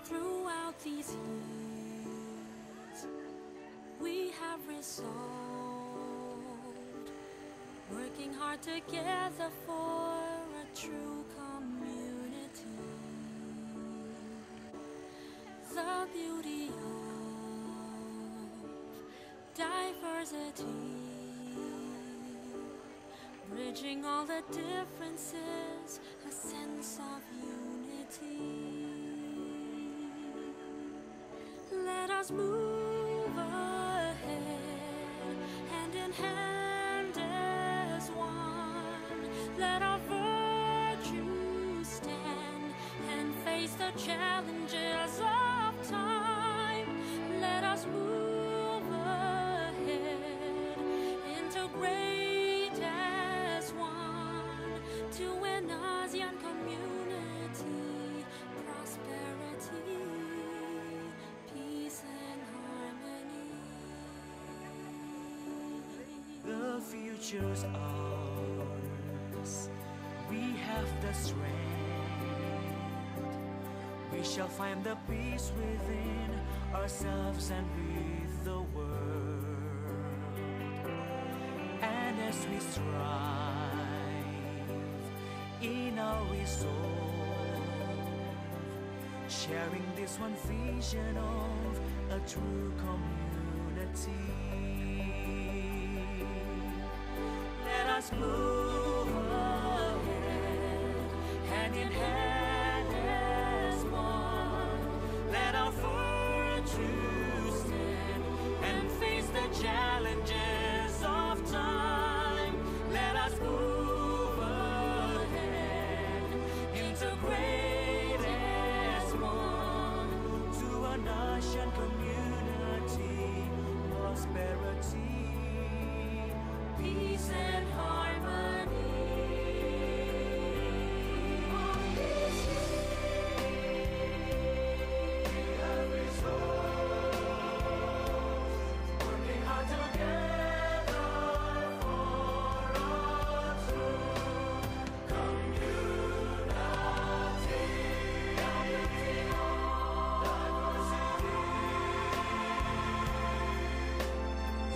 Throughout these years, we have resolved, working hard together for a true community. The beauty of diversity, bridging all the differences, a sense of unity. Let us move ahead, hand in hand as one. Let our virtues stand and face the challenges of time. Let us move ahead, integrate as one to an ASEAN community, prosperity, peace and harmony. The future's ours. We have the strength. We shall find the peace within ourselves and with the world. And as we strive in our resolve, sharing this one vision of a true community. Let us move ahead, hand in hand as one. Let our virtues stand and face the challenges of time. Let us move ahead, integrate as one to an ASEAN community, prosperity, peace and harmony. We have resolved, working hard together for a true community. Diversity,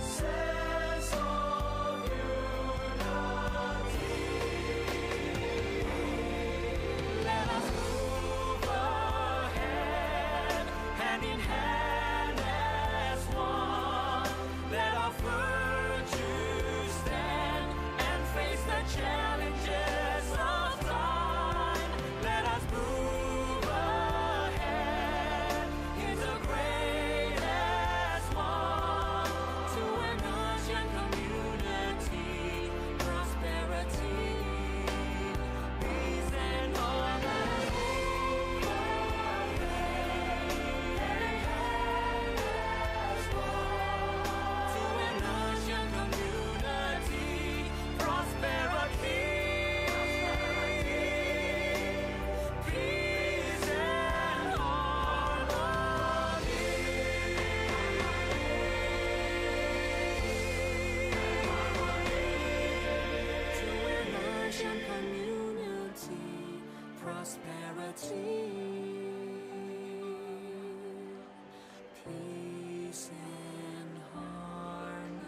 sense of unity. Let us move ahead, hand in hand as one. Let our virtues stand and face the challenges of time. Let us move ahead, integrate as one to an ASEAN community, prosperity, peace and harmony. As one to an ASEAN community, prosperity, peace and harmony. To an ASEAN community, prosperity, peace and harmony.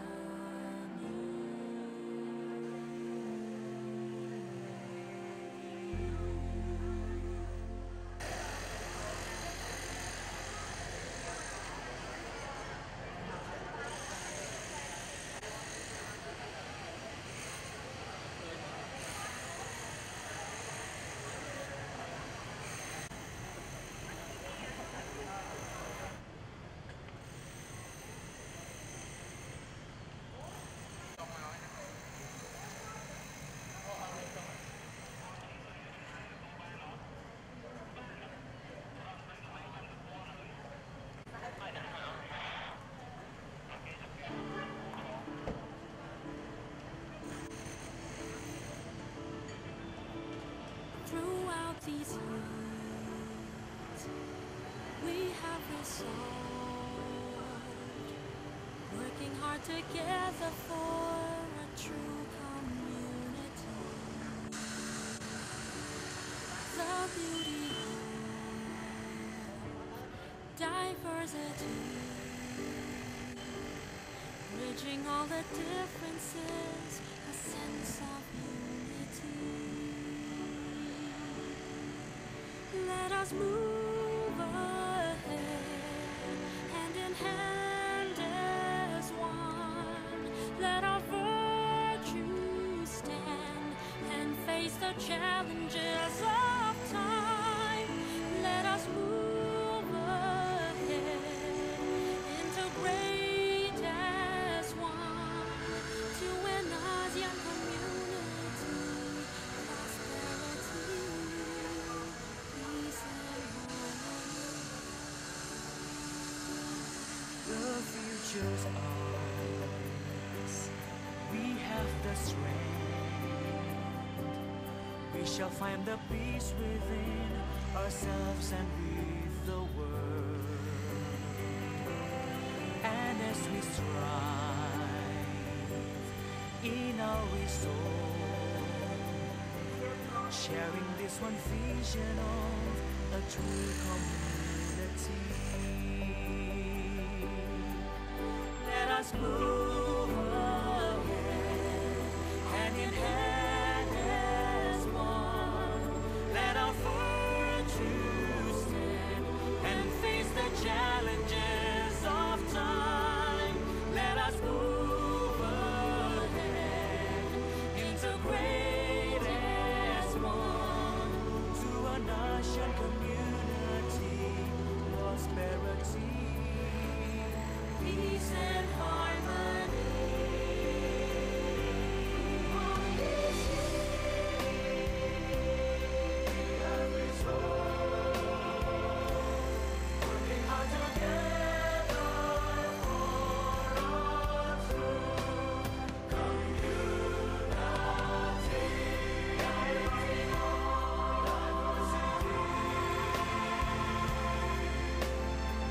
Throughout these years, we have resolved, working hard together for a true community. The beauty of diversity, bridging all the differences, a sense of unity. Let us move ahead, hand in hand as one. Let our virtues stand and face the challenges of time. Let us move ahead, integrate as one to an ASEAN community, prosperity, peace and harmony. The future's ours. We have the strength. We shall find the peace within ourselves and with the world. And as we strive in our resolve, sharing this one vision of a true community. Let us move ahead, hand in hand as one. Let our virtues stand and face the challenges of time. Let us move ahead, integrate as one to an ASEAN community, prosperity, peace and harmony. Working hard together for our true community.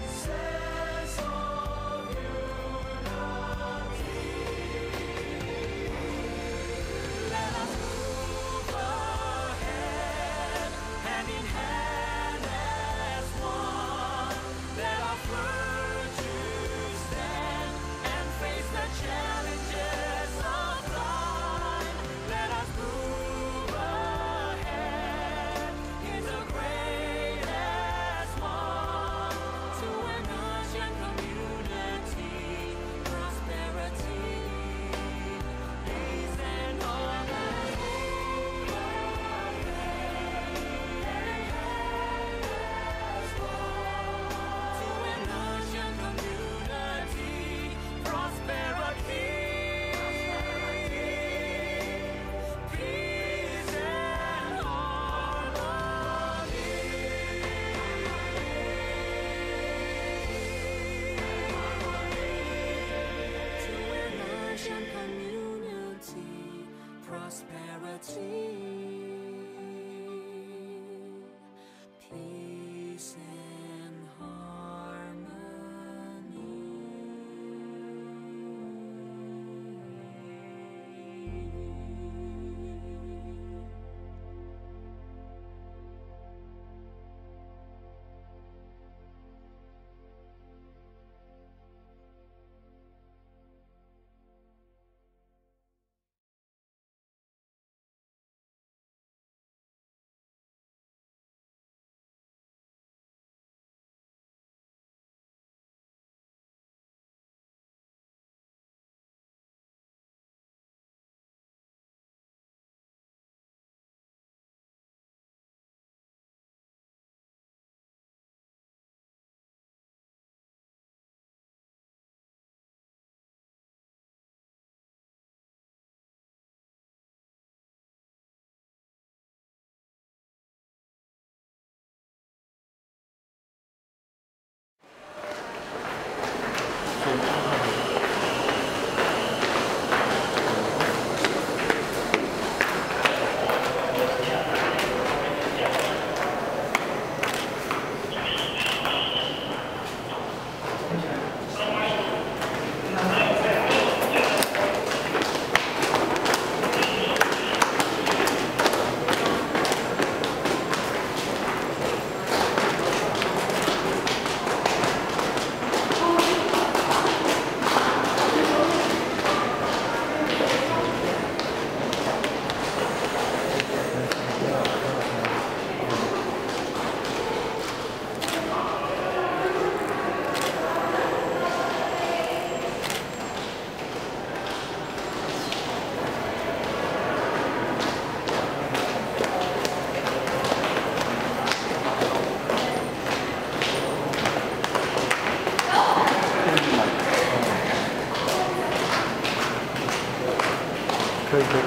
Sense of unity.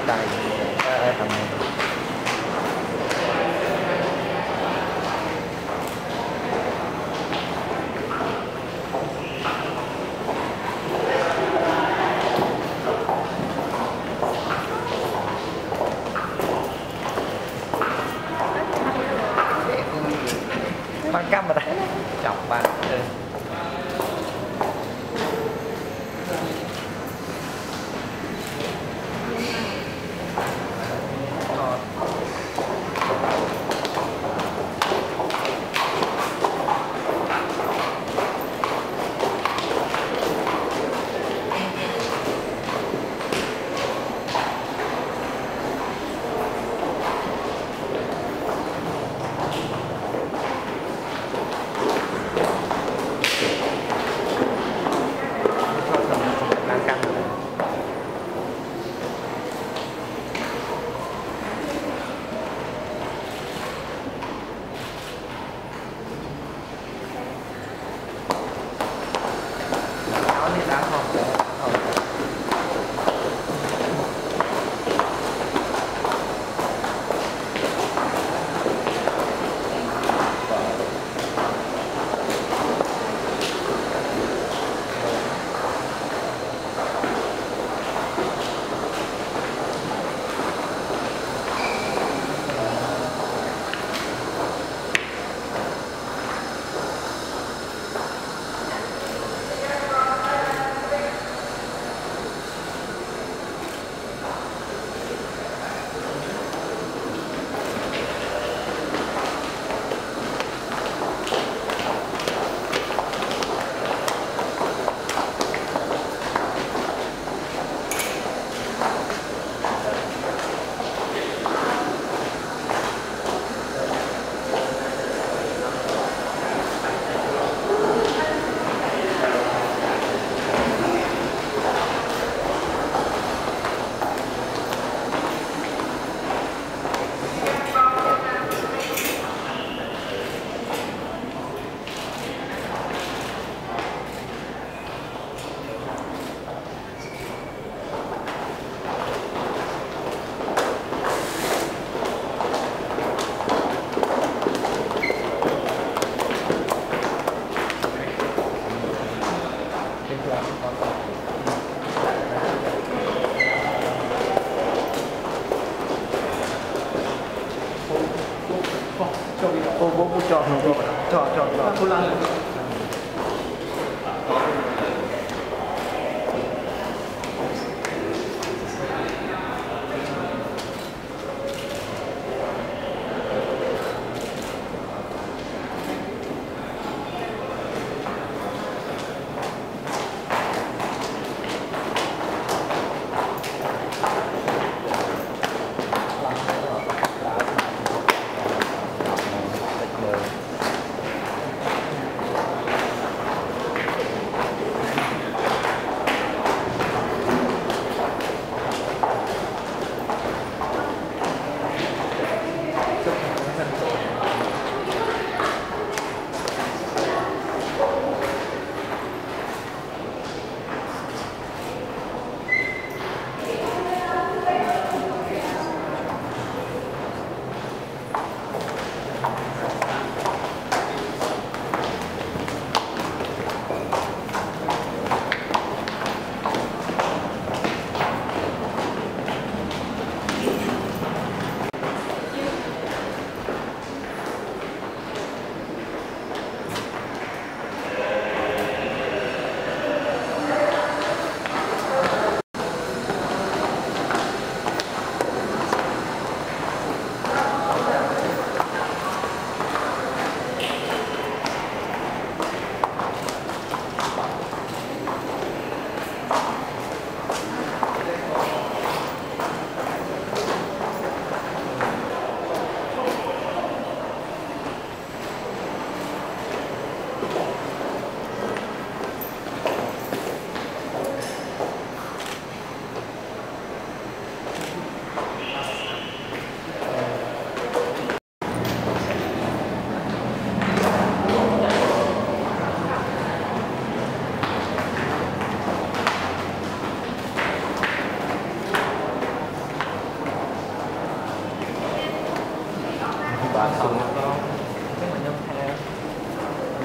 đây ở tầm này. Ban cam rồi đấy, chọc bạn. Bố cho không cho.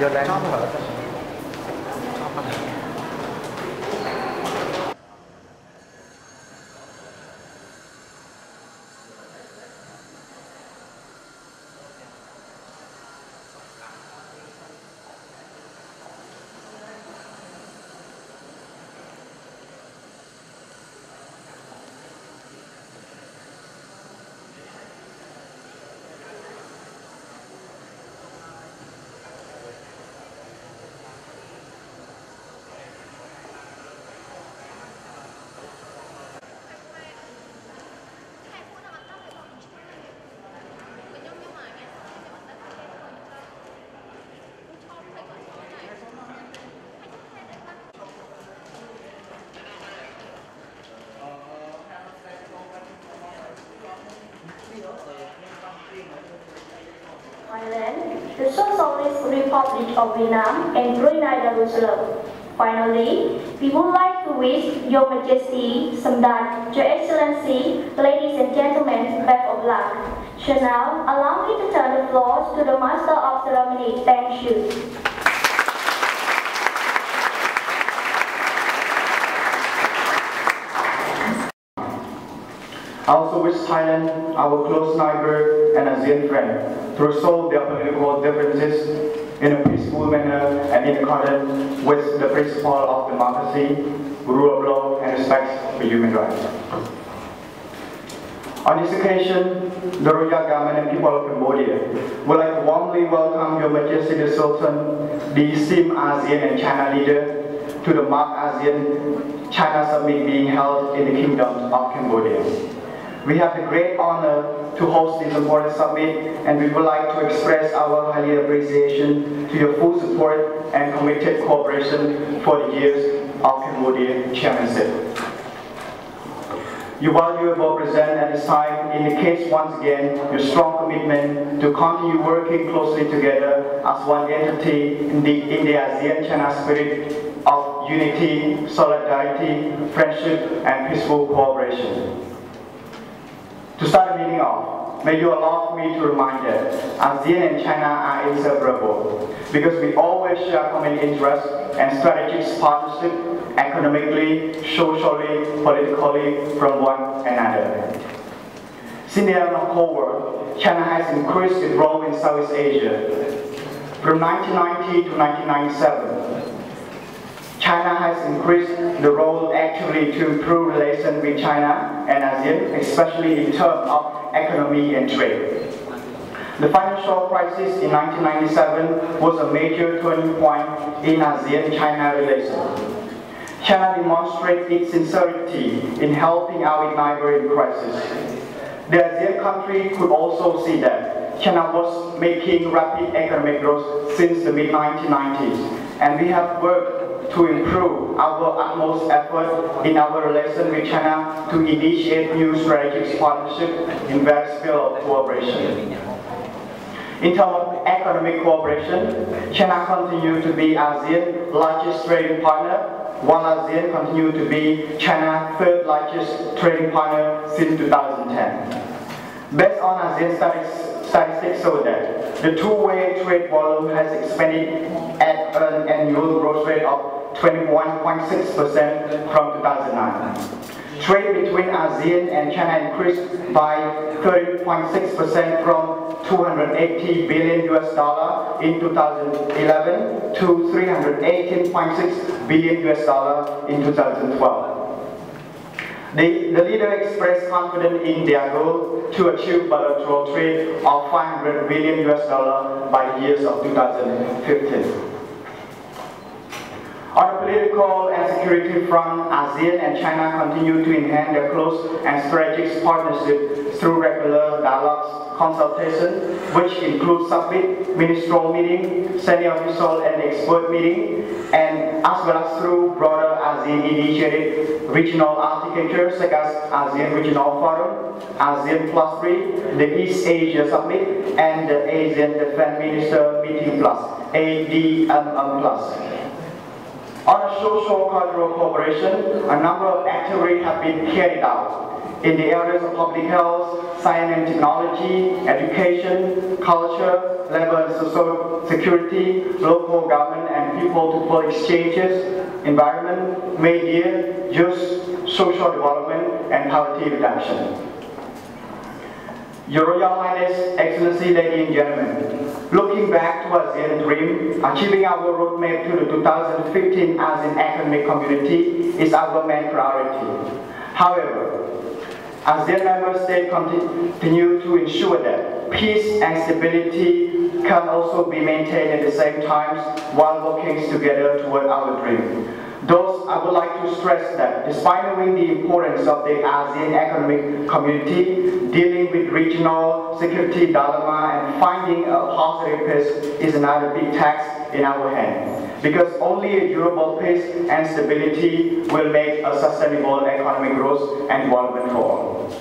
โยนแรงชอบเหรอชอบอะไร Thailand, the Socialist Republic of Vietnam, and Brunei Darussalam. Finally, we would like to wish Your Majesty, Samdang, Your Excellency, ladies and gentlemen, best of luck. So now, allow me to turn the floor to the Master of Ceremony. Thank you. I also wish Thailand, our close neighbor and ASEAN friend, to resolve their political differences in a peaceful manner and in accordance with the principle of democracy, rule of law, and respect for human rights. On this occasion, the royal government and people of Cambodia would like to warmly welcome Your Majesty the Sultan, the esteemed ASEAN and China leader, to the Mark ASEAN-China Summit being held in the Kingdom of Cambodia. We have the great honor to host this important summit, and we would like to express our highly appreciation to your full support and committed cooperation for the years of Cambodia chairmanship. Your valuable presence at this time indicates once again your strong commitment to continue working closely together as one entity in the ASEAN-China spirit of unity, solidarity, friendship, and peaceful cooperation. To start the meeting off, may you allow me to remind that ASEAN and China are inseparable because we always share common interests and strategic partnership economically, socially, politically from one another. Since the era of Cold War, China has increased its role in Southeast Asia. From 1990 to 1997, China has increased the role actually to improve relations with China and ASEAN, especially in terms of economy and trade. The financial crisis in 1997 was a major turning point in ASEAN-China relations. China demonstrated its sincerity in helping our neighbor in crisis. The ASEAN country could also see that China was making rapid economic growth since the mid-1990s, and we have worked to improve our utmost effort in our relation with China to initiate new strategic partnership in various fields of cooperation. In terms of economic cooperation, China continues to be ASEAN's largest trading partner, while ASEAN continues to be China's third largest trading partner since 2010. Based on ASEAN statistics show that the two-way trade volume has expanded at an annual growth rate of 21.6% from 2009. Trade between ASEAN and China increased by 30.6% from $280 billion in 2011 to $318.6 billion in 2012. The leader expressed confidence in their goal to achieve bilateral trade of $500 billion by the years of 2015. On the political and security front, ASEAN and China continue to enhance their close and strategic partnership through regular dialogues, consultation, which include summit, ministerial meeting, senior official and expert meeting, and as well as through broader ASEAN-initiated regional architecture such as ASEAN Regional Forum, ASEAN Plus 3, the East Asia Summit, and the ASEAN Defense Minister Meeting Plus, ADMM Plus. On a social-cultural cooperation, a number of activities have been carried out in the areas of public health, science and technology, education, culture, labor and social security, local government and people-to-people exchanges, environment, media, youth, social development, and poverty reduction. Your Royal Highness, Excellency, ladies and gentlemen, looking back to ASEAN Dream, achieving our roadmap to the 2015 ASEAN Economic Community is our main priority. However, ASEAN member states continue to ensure that peace and stability can also be maintained at the same time while working together toward our dream. Thus, I would like to stress that despite knowing the importance of the ASEAN Economic Community, dealing with regional security dilemma and finding a positive peace is another big task in our hand. Because only a durable peace and stability will make a sustainable economic growth and development for all.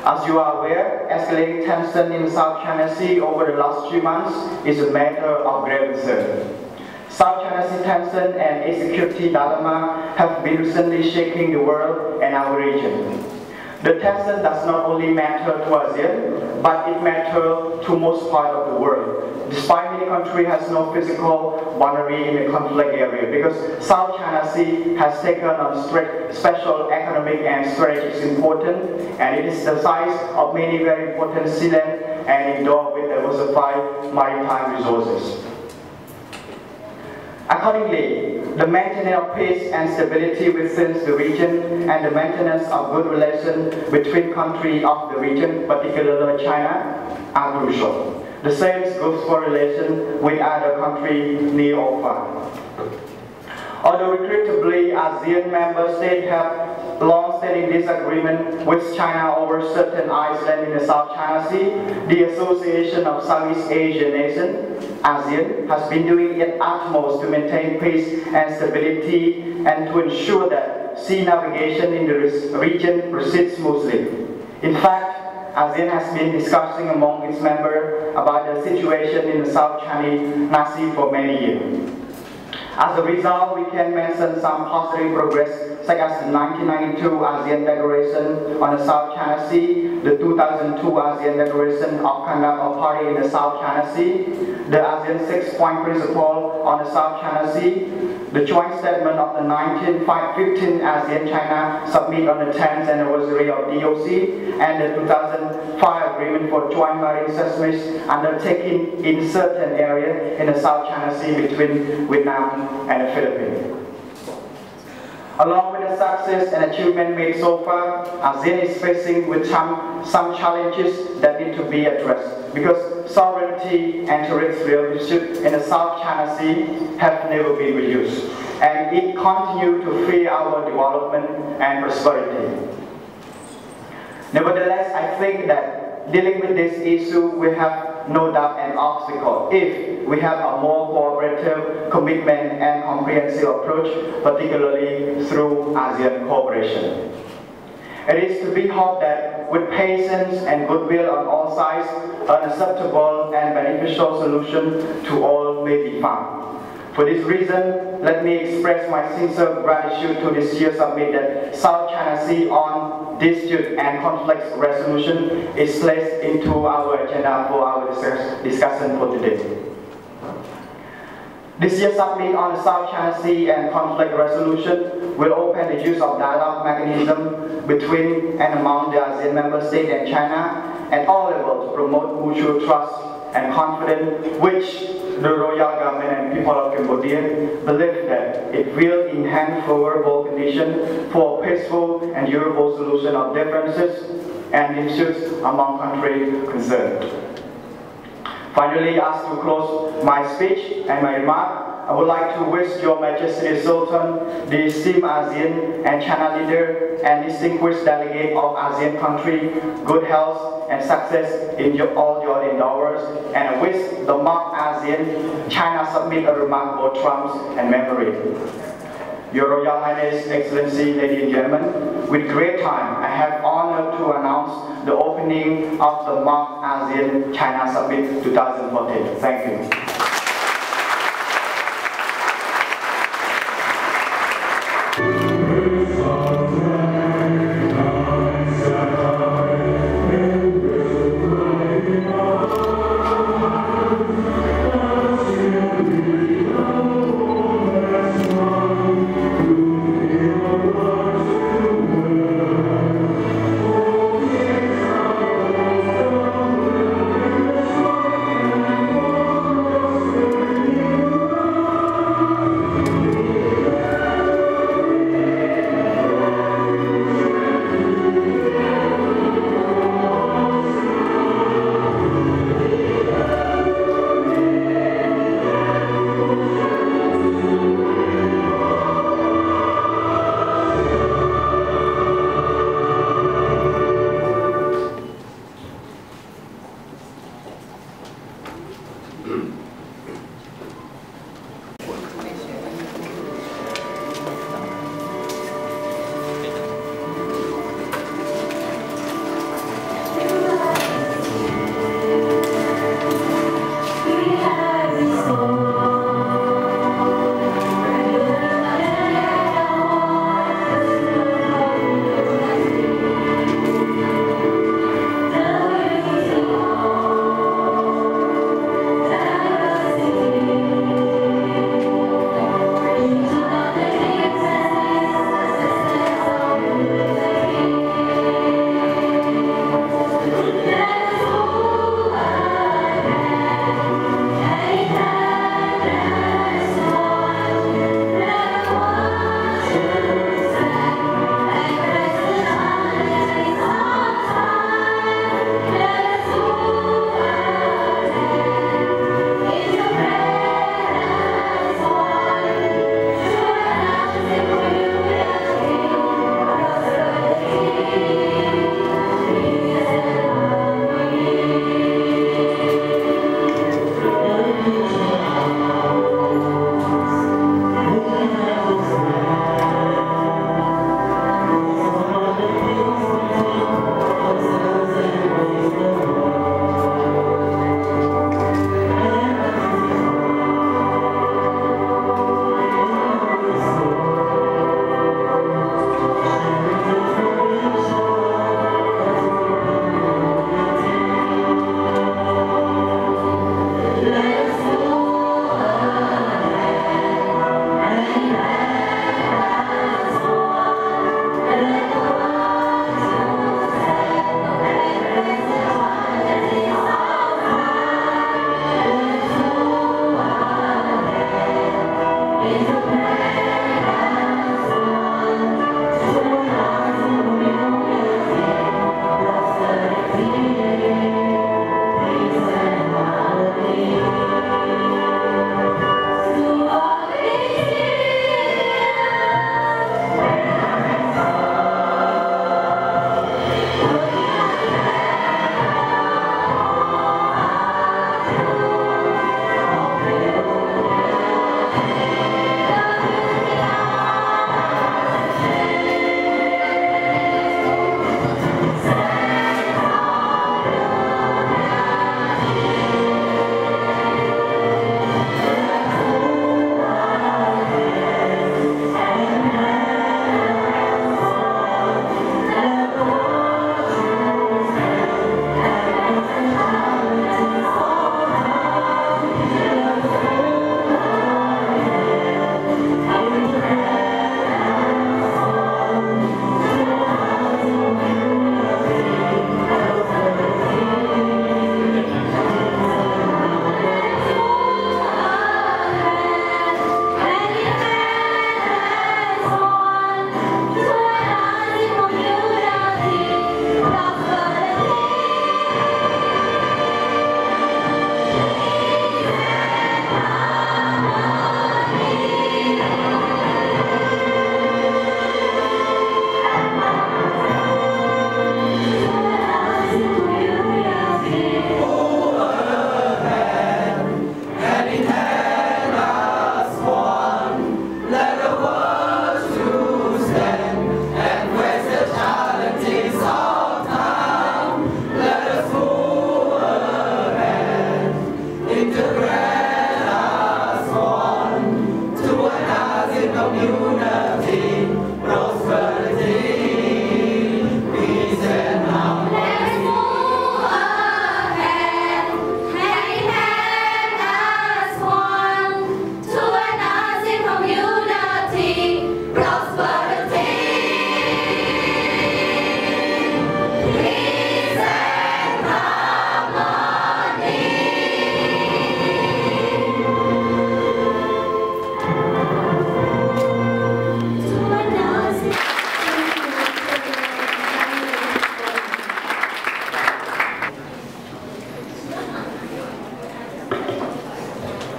As you are aware, escalating tension in the South China Sea over the last 3 months is a matter of grave concern. South China Sea tension and insecurity dilemma have been recently shaking the world and our region. The tension does not only matter to ASEAN, but it matters to most part of the world. Despite many countries has no physical boundary in the conflict area, because South China Sea has taken on special economic and strategic importance, and it is the size of many very important sea land and endowed with diversified maritime resources. Accordingly, the maintenance of peace and stability within the region and the maintenance of good relations between countries of the region, particularly China, are crucial. The same goes for relations with other countries near or far. Although regrettably, ASEAN member states have long-standing disagreement with China over certain islands in the South China Sea, the Association of Southeast Asian Nations, ASEAN, has been doing its utmost to maintain peace and stability and to ensure that sea navigation in the region proceeds smoothly. In fact, ASEAN has been discussing among its members about the situation in the South China Sea for many years. As a result, we can mention some positive progress, such as the 1992 ASEAN Declaration on the South China Sea, the 2002 ASEAN Declaration of Conduct of Party in the South China Sea, the ASEAN 6-point Principle on the South China Sea, the joint statement of the 1915 ASEAN-China Summit on the 10th anniversary of DOC, and the 2005 Agreement for Joint Marine Seismic undertaken in certain areas in the South China Sea between Vietnam and the Philippines. Along with the success and achievement made so far, ASEAN is facing with some challenges that need to be addressed, because sovereignty and territorial issues in the South China Sea have never been reduced, and it continues to feed our development and prosperity. Nevertheless, I think that dealing with this issue will have no doubt an obstacle if we have a more cooperative commitment and comprehensive approach, particularly through ASEAN cooperation. It is to be hoped that with patience and goodwill on all sides, an acceptable and beneficial solution to all may be found. For this reason, let me express my sincere gratitude to this year's summit that South China Sea on dispute and conflict resolution is placed into our agenda for our discussion for today. This year's summit on the South China Sea and conflict resolution will open the use of dialogue mechanism between and among the ASEAN member states and China at all levels to promote mutual trust and confidence, which the royal government and people of Cambodia believe that it will enhance favorable conditions for a peaceful and durable solution of differences and issues among countries concerned. Finally, as to close my speech and my remark, I would like to wish Your Majesty the Sultan, the esteemed ASEAN and China leader, and distinguished delegate of ASEAN country good health and success in all your endeavors, and I wish the mock ASEAN-China Summit a remarkable triumph and memory. Your Royal Highness, Excellency, ladies and gentlemen, with great time, I have honor to announce the opening of the mock ASEAN-China Summit 2014. Thank you.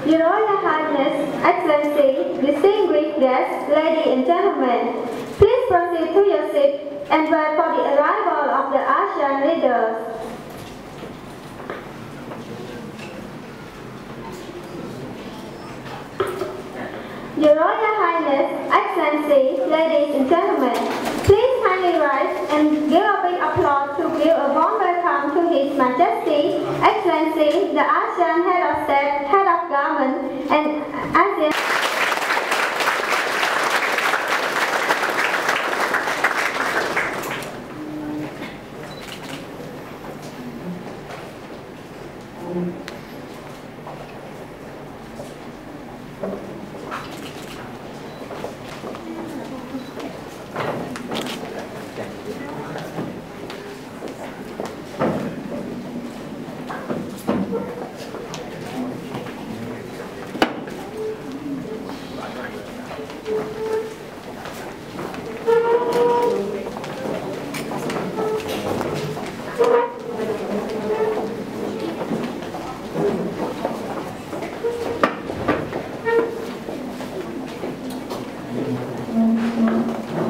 Your Royal Highness, Excellency, distinguished guests, ladies and gentlemen, please proceed to your seat and wait for the arrival of the ASEAN leaders. Your Royal Highness, Excellency, ladies and gentlemen, please kindly rise and give a big applause to give a warm welcome to His Majesty, Excellency, the ASEAN Head of State, Head of Government, and ASEAN.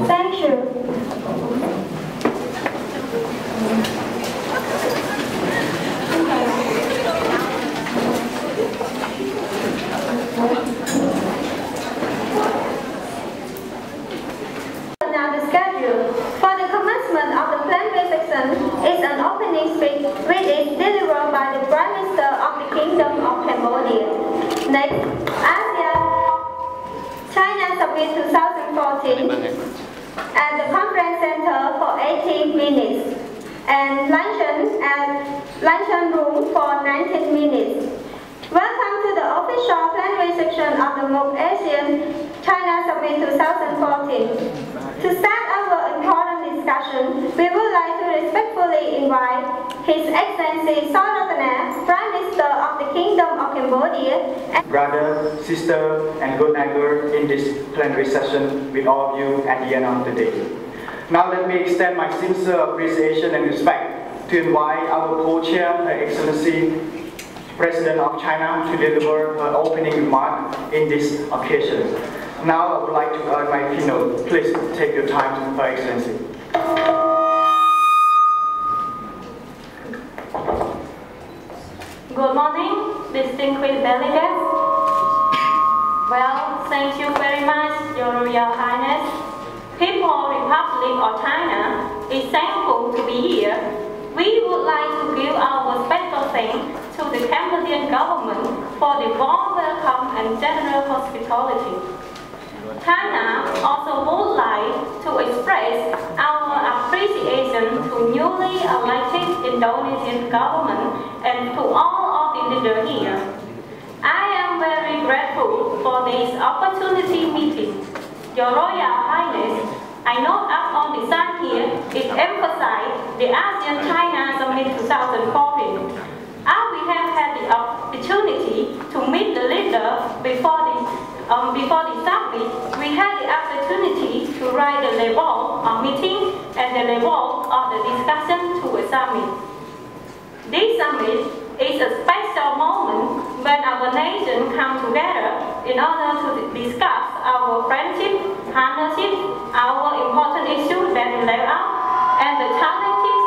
Thank you. Now the schedule. For the commencement of the plenary section is an opening speech which is delivered by the Prime Minister of the Kingdom of Cambodia. Next, ASEAN-China Summit 2014 at the Conference Center for 80 minutes and luncheon at luncheon room for 19 minutes. Welcome to the official plenary section of the MOOC ASEAN-China Summit 2014. To start our important discussion, we would like to respectfully invite His Excellency Soratana, Prime Minister of the Kingdom of Cambodia. Brother, sister, and good neighbor in this plenary session with all of you at the end of the day. Now let me extend my sincere appreciation and respect to invite our co-chair, Her Excellency President of China, to deliver her opening remark in this occasion. Now I would like to urge my keynote. Please take your time, Her Excellency. Good morning, distinguished delegates. Well, thank you very much, Your Royal Highness. People Republic of China is thankful to be here. We would like to give our special thanks to the Cambodian government for the warm welcome and generous hospitality. China also would like to express our appreciation to newly elected Indonesian government and to all of the leaders here. I am very grateful for this opportunity meeting. Your Royal Highness, I note up on the side here, it emphasized the ASEAN-China Summit 2014. As we have had the opportunity to meet the leader before the summit, we had the opportunity to write the level of meeting and the level of the discussion to a summit. This summit is a special moment when our nation come together in order to discuss our friendship, partnership, our important issues that we lay out, and the challenges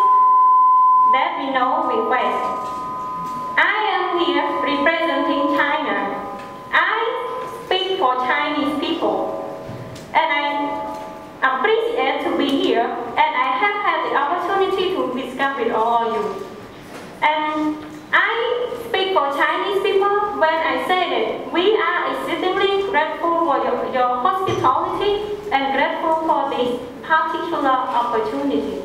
that we know we face. I am here representing China. I speak for Chinese people, and I appreciate to be here, and I have had the opportunity to discuss with all of you. And I speak for Chinese people when I say that we are exceedingly grateful for your hospitality and grateful for this particular opportunity.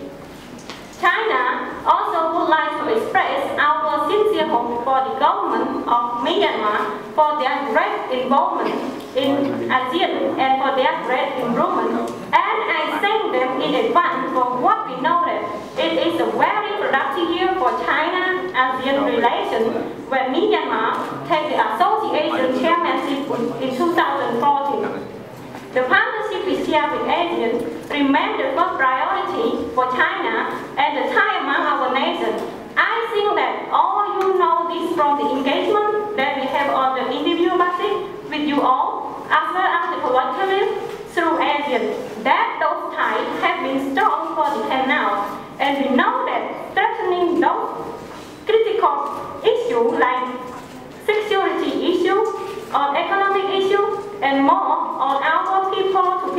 China also would like to express our sincere hope for the government of Myanmar for their great involvement in ASEAN and for their great improvement. And I thank them in advance for what we know that it is a very productive year for China-ASEAN relations when Myanmar takes the association chairmanship in 2014. The partnership we share with ASEAN remains the first priority for China and the tie among our nations. I think that all you know this from the engagement that we have on the individual basis with you all, as well as the collectively through ASEAN, that those ties have been strong for the canal. And we know that strengthening those critical issues like security issues or economic issues and more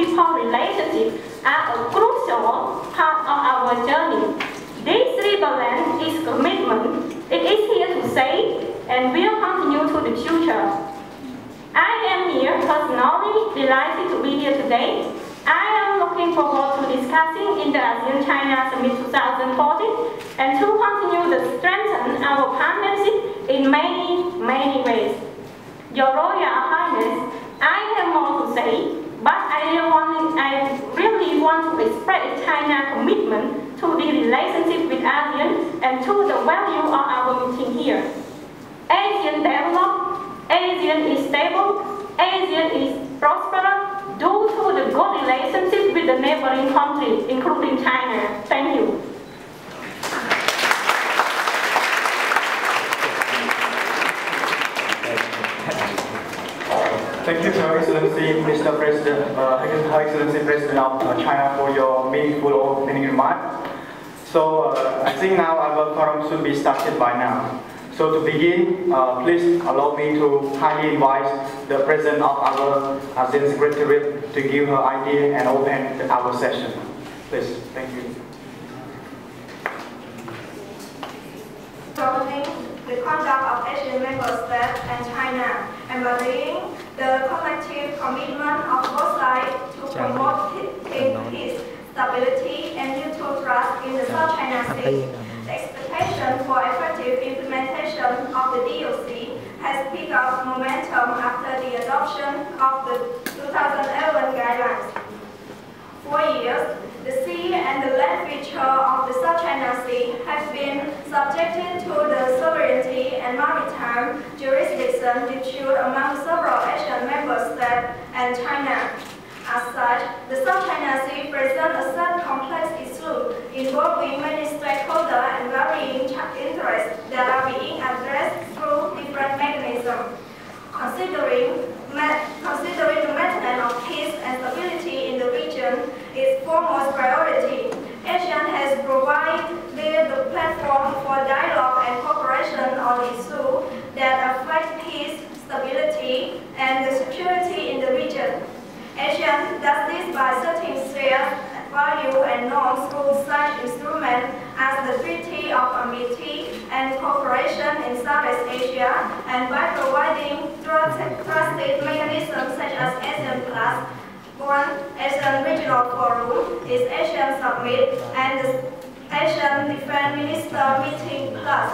people relationships are a crucial part of our journey. This riverland is commitment. It is here to stay and will continue to the future. I am here personally delighted to be here today. I am looking forward to discussing in the ASEAN-China Summit 2014 and to continue to strengthen our partnership in many ways. Your Royal Highness, I have more to say, but I really want to express China's commitment to the relationship with ASEAN and to the value of our meeting here. ASEAN developed, ASEAN is stable, ASEAN is prosperous due to the good relationship with the neighboring countries, including China. Thank you. Thank you, Her Excellency, Mr. President, Her Excellency President of China, for your meaningful opening remarks. So I think now our forum should be started by now. So to begin, please allow me to kindly invite the President of our ASEAN Secretariat to give her idea and open our session. Please, thank you. Promoting the conduct of Asian member states and China, embodying the collective commitment of both sides to promote peace, stability, and mutual trust in the South China Sea. The expectation for effective implementation of the DOC has picked up momentum after the adoption of the 2011 guidelines. For years, the sea and the land feature of the South China Sea has been subjected to the sovereignty and maritime jurisdiction dispute among several Asian member states and China. As such, the South China Sea presents a set complex issue involving many stakeholders and varying interests that are being addressed through different mechanisms. Considering the maintenance of peace and stability in the region is foremost priority, ASEAN has provided the platform for dialogue and cooperation on issues that affect peace, stability, and the security in the region. ASEAN does this by setting shared value and norms through such instruments as the Treaty of Amity and Cooperation in Southeast Asia, and by providing trusted mechanisms such as ASEAN Plus, ASEAN Regional Forum, its ASEAN Summit, and the ASEAN Defense Minister Meeting Plus.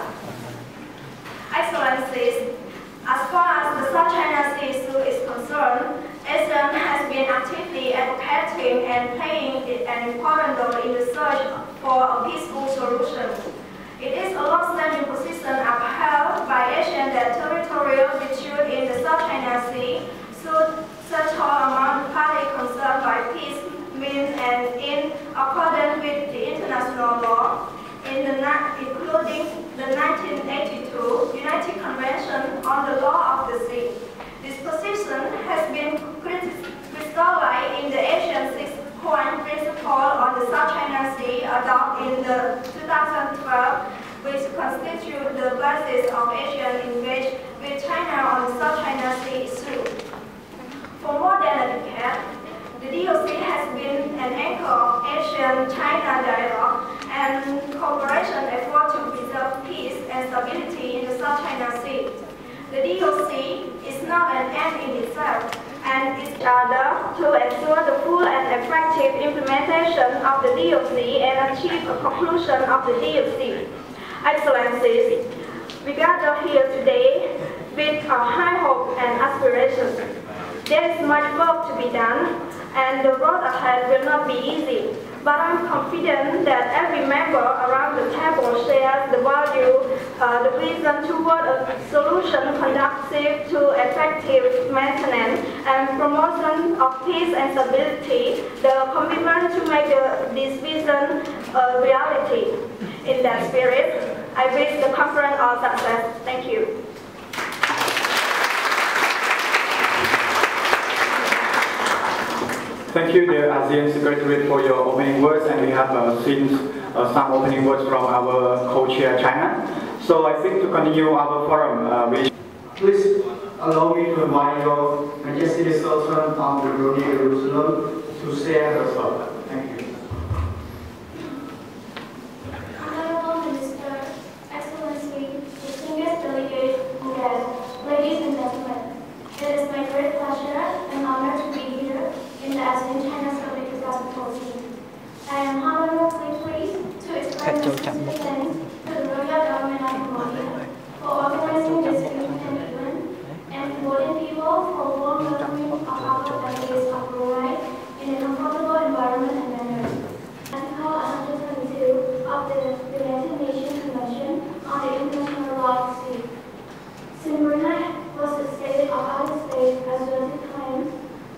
Excellencies, as far as the South China Sea issue is concerned, ASEAN has been actively advocating and playing an important role in the search for a peaceful solution. It is a long-standing position upheld by ASEAN that territorial dispute in the South China Sea should settle among the parties concerned by peace means and in accordance with the international law, including the 1982 United Convention on the Law of the Sea. This position has been crystallized in the ASEAN six-point principle on the South China Sea adopted in the 2012, which constitutes the basis of ASEAN engagement with China on the South China Sea issue. For more than a decade, the DOC has been an anchor of ASEAN-China dialogue and cooperation effort to preserve peace and stability in the South China Sea. The DOC is not an end in itself, and each other to ensure the full and effective implementation of the DOC and achieve a conclusion of the DOC. Excellencies, we gather here today with a high hope and aspirations. There is much work to be done, and the road ahead will not be easy. But I'm confident that every member around the table shares the value, the vision toward a solution conducive to effective maintenance and promotion of peace and stability, the commitment to make this vision a reality. In that spirit, I wish the conference all success. Thank you. Thank you, the ASEAN Secretariat, for your opening words, and we have seen some opening words from our co-chair China. So I think to continue our forum, please allow me to invite your Majesty the Sultan of the Brunei Darussalam to share her thoughts. Thank you. Honorable Minister, Excellency, distinguished delegates, and guests, ladies and gentlemen, it is my great pleasure and honor to be here in the ASEAN-China Summit 2014. I am honorably pleased to express my sincere thanks to the Royal Government of Cambodia for organizing this significant event and Cambodian people for warm welcoming of our delegates of Brunei in a comfortable environment and manner. Article 122 of the United Nations Convention on the International Law of the Sea. Since Brunei was a state of other states as well as claims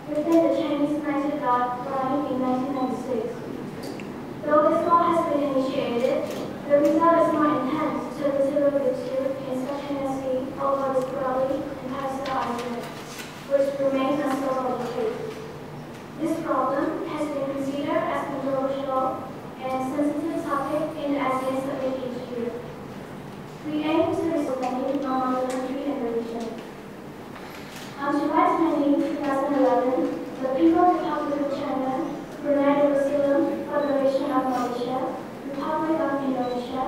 within the Chinese United Line in 1996. Though this law has been initiated, the result is not intense to the zero dispute in South China Sea over the Spratly and Pastel Island, which remains unsolved case. This problem has been considered as controversial and sensitive topic in the ASEAN Summit each year. We aim to resolve any among the country and the region. On July 20, 2011, the People's Republic of China, Brunei Darussalam, Federation of Malaysia, Republic of Indonesia,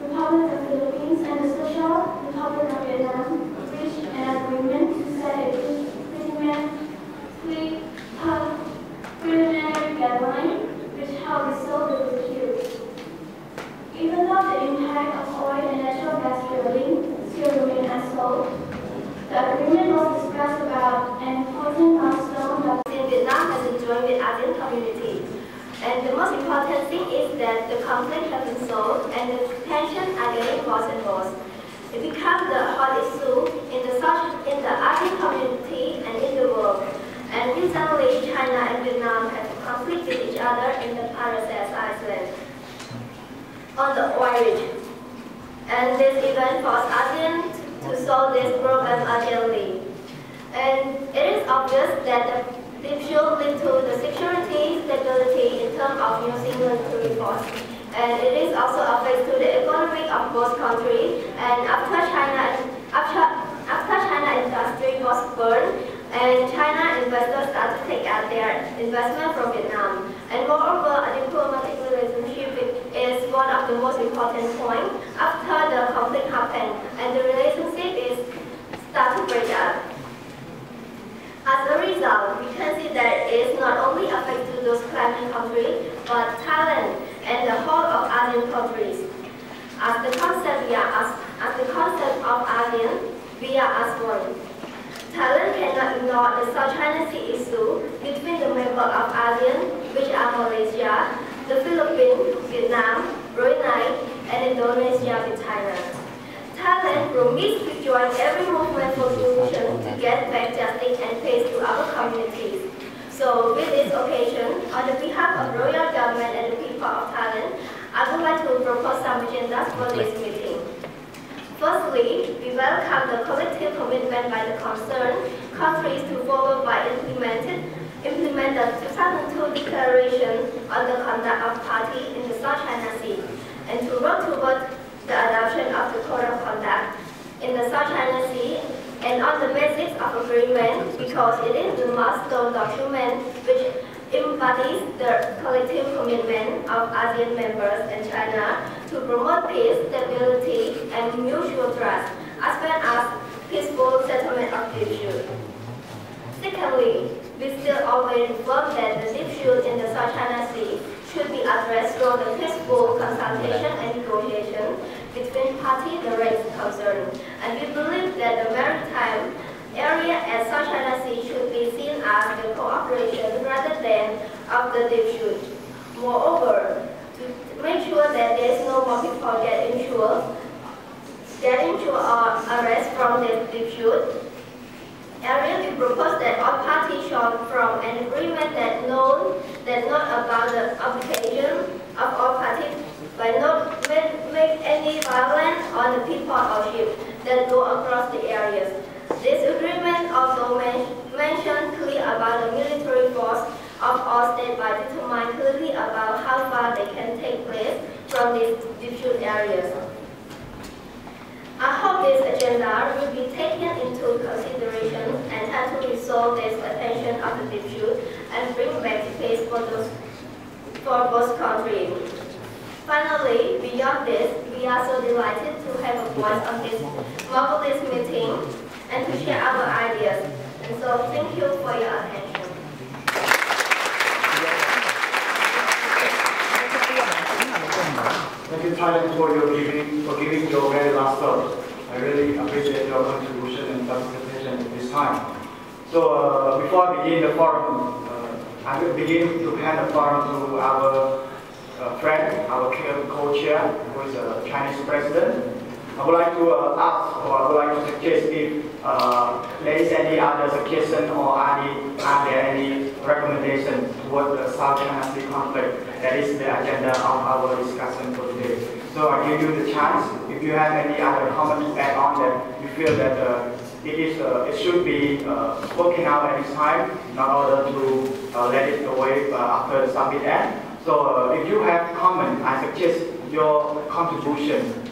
Republic of Philippines, and the Social Republic of Vietnam reached an agreement to set a preliminary deadline which helped resolve the dispute. Even though the impact of oil and natural gas drilling still remain unsolved, the agreement was discussed about an important milestone that Vietnam has enjoyed with ASEAN community. And the most important thing is that the conflict has been solved and the tensions are getting worse and worse. It becomes the hot issue in the ASEAN community and in the world. And recently, China and Vietnam have conflict with each other in the Paracels Island on the oil ridge. And this event forced ASEAN to solve this problem urgently. And it is obvious that the should lead to the security stability in terms of using military force. And it is also affects to the economy of both countries. And after China industry was burned, and China investors start to take out their investment from Vietnam. And moreover, a diplomatic relationship is one of the most important points after the conflict happened, and the relationship is start to break up. As a result, we can see that it is not only affects to those claiming countries, but Thailand and the whole of ASEAN countries. As the concept of ASEAN, we are as one. Thailand cannot ignore the South China Sea issue between the members of ASEAN, which are Malaysia, the Philippines, Vietnam, Brunei, and Indonesia with China. Thailand promised to join every movement for solution to get back justice and peace to our communities. So with this occasion, on the behalf of Royal Government and the people of Thailand, I would like to propose some agendas for this meeting. Firstly, we welcome the collective commitment by the concerned countries to follow by implement the 2002 Declaration on the Conduct of Parties in the South China Sea, and to work towards the adoption of the Code of Conduct in the South China Sea, and on the basis of agreement, because it is the milestone document which embodies the collective commitment of ASEAN members and China to promote peace, stability, and mutual trust, as well as peaceful settlement of disputes. Secondly, we still always affirm that the dispute in the South China Sea should be addressed through the peaceful consultation and negotiation between parties directly concerned. And we believe that the maritime area at South China Sea should be seen as the cooperation rather than of the dispute. Moreover, to make sure that there is no more people get injured or arrest from this dispute, area we propose that all parties should from an agreement that not about the obligation of all parties by not make any violence on the people or ship that go across the areas. This agreement also mentioned clearly about the military force of all states by determining clearly about how far they can take place from these dispute areas. I hope this agenda will be taken into consideration and help to resolve this attention of the dispute and bring back for both countries. Finally, beyond this, we are so delighted to have a voice on this marvelous meeting and to share our ideas. And so, thank you for your attention. Thank you, Thailand, for giving your very last thought. I really appreciate your contribution and participation this time. So, before I begin the forum, I will begin to hand the forum to our friend, our co-chair, who is a Chinese president. I would like to ask, or I would like to suggest if there is any other suggestion or are there any recommendations toward the South China Sea conflict that is the agenda of our discussion for today. So I give you the chance. If you have any other comments to add on that you feel that it should be spoken out at this time in order to let it away after the summit ends. So if you have comment, I suggest your contribution.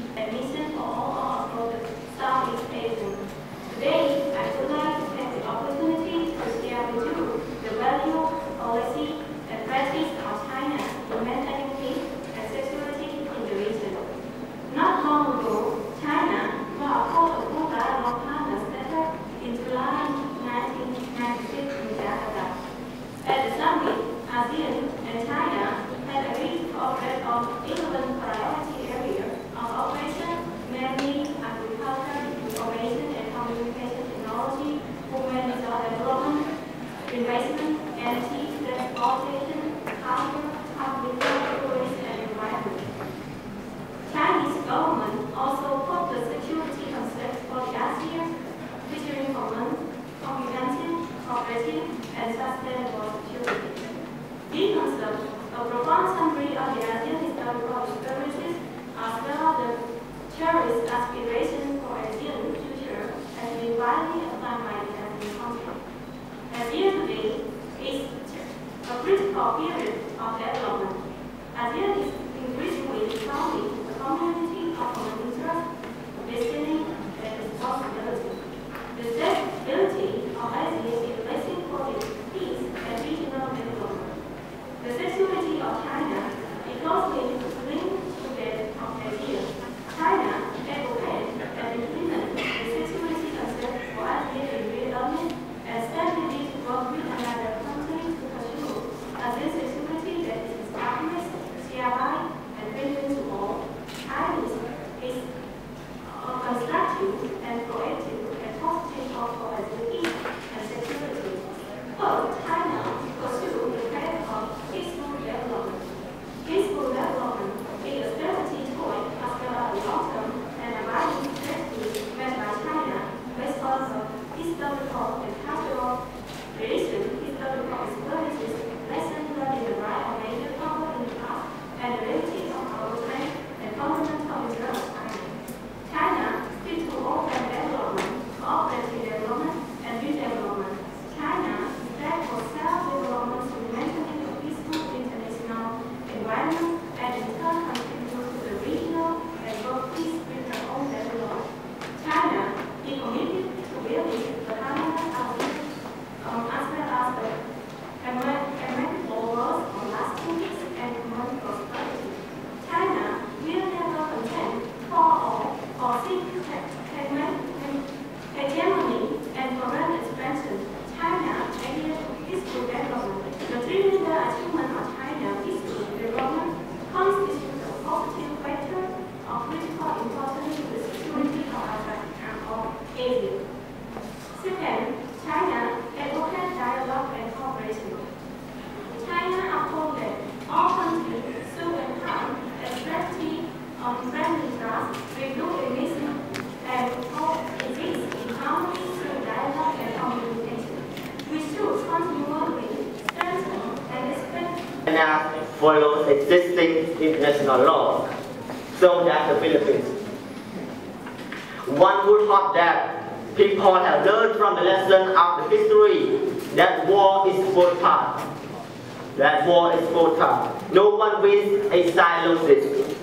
Today, I would like to take the opportunity to share with you the value, policy, and practice of China in maintaining peace and security in the region. Not long ago, China brought a code of good dialogue partner status in July 1996 in Jakarta. At the summit, ASEAN and China had agreed to cooperate on 11 priority areas of operation, mainly agriculture, information and communication technology, women resource development, investment, energy, transportation, culture, public tourism, and environment. Chinese government also put the security concept for the ASEAN, featuring common, comprehensive, cooperative, and sustainable security. These concepts, a profound summary of the ASEAN historical experiences, as well as the cherished aspiration for ASEAN future, has been widely applied by the ASEAN countries. ASEAN today is a critical period of development. ASEAN is increasingly becoming a community of common interest, destiny, and responsibility. The stability of ASEAN is blessing for its peace and regional development. The security of China is closely linked to that of ASEAN. China advocates and implements the security concept for ASEAN in development and stand ready to work with another country to pursue ASEAN security that is established, thereby, and friendly to all. China is constructive and proactive and positive for ASEAN peace and security. First, China pursues the path of peaceful development. Peaceful development is a strategy toward as well as long-term and abiding strategy made by China based on the historical and cultural tradition, historical experiences, lessons learned in the right of major power in the past, and the realities of our time and fundamental interests of China. China sticks to open development, cooperative development, and new development. China stands for self-development through maintaining a peaceful international environment and in turn contribute to the regional and world peace with their own development. China is committed to building the harmonious ASEAN as well as the amicable world of lasting peace and common prosperity. China will never contend for or seek hegemony and foreign expansion. China adheres to peaceful development. The three-leader achievement of China peaceful development constitutes a positive factor of critical importance to the security of Asia. Second, China advocates dialogue and cooperation. China upholds that all countries should enhance a strategy on friendly trust, reduce emissions, and coexist in harmony through dialogue and communication. We should continually strengthen and respect. China follows existing international laws, so that the Philippines. One would hope that people have learned from the lesson of the history that war is both paths. That war is both paths. No one wins a silo system.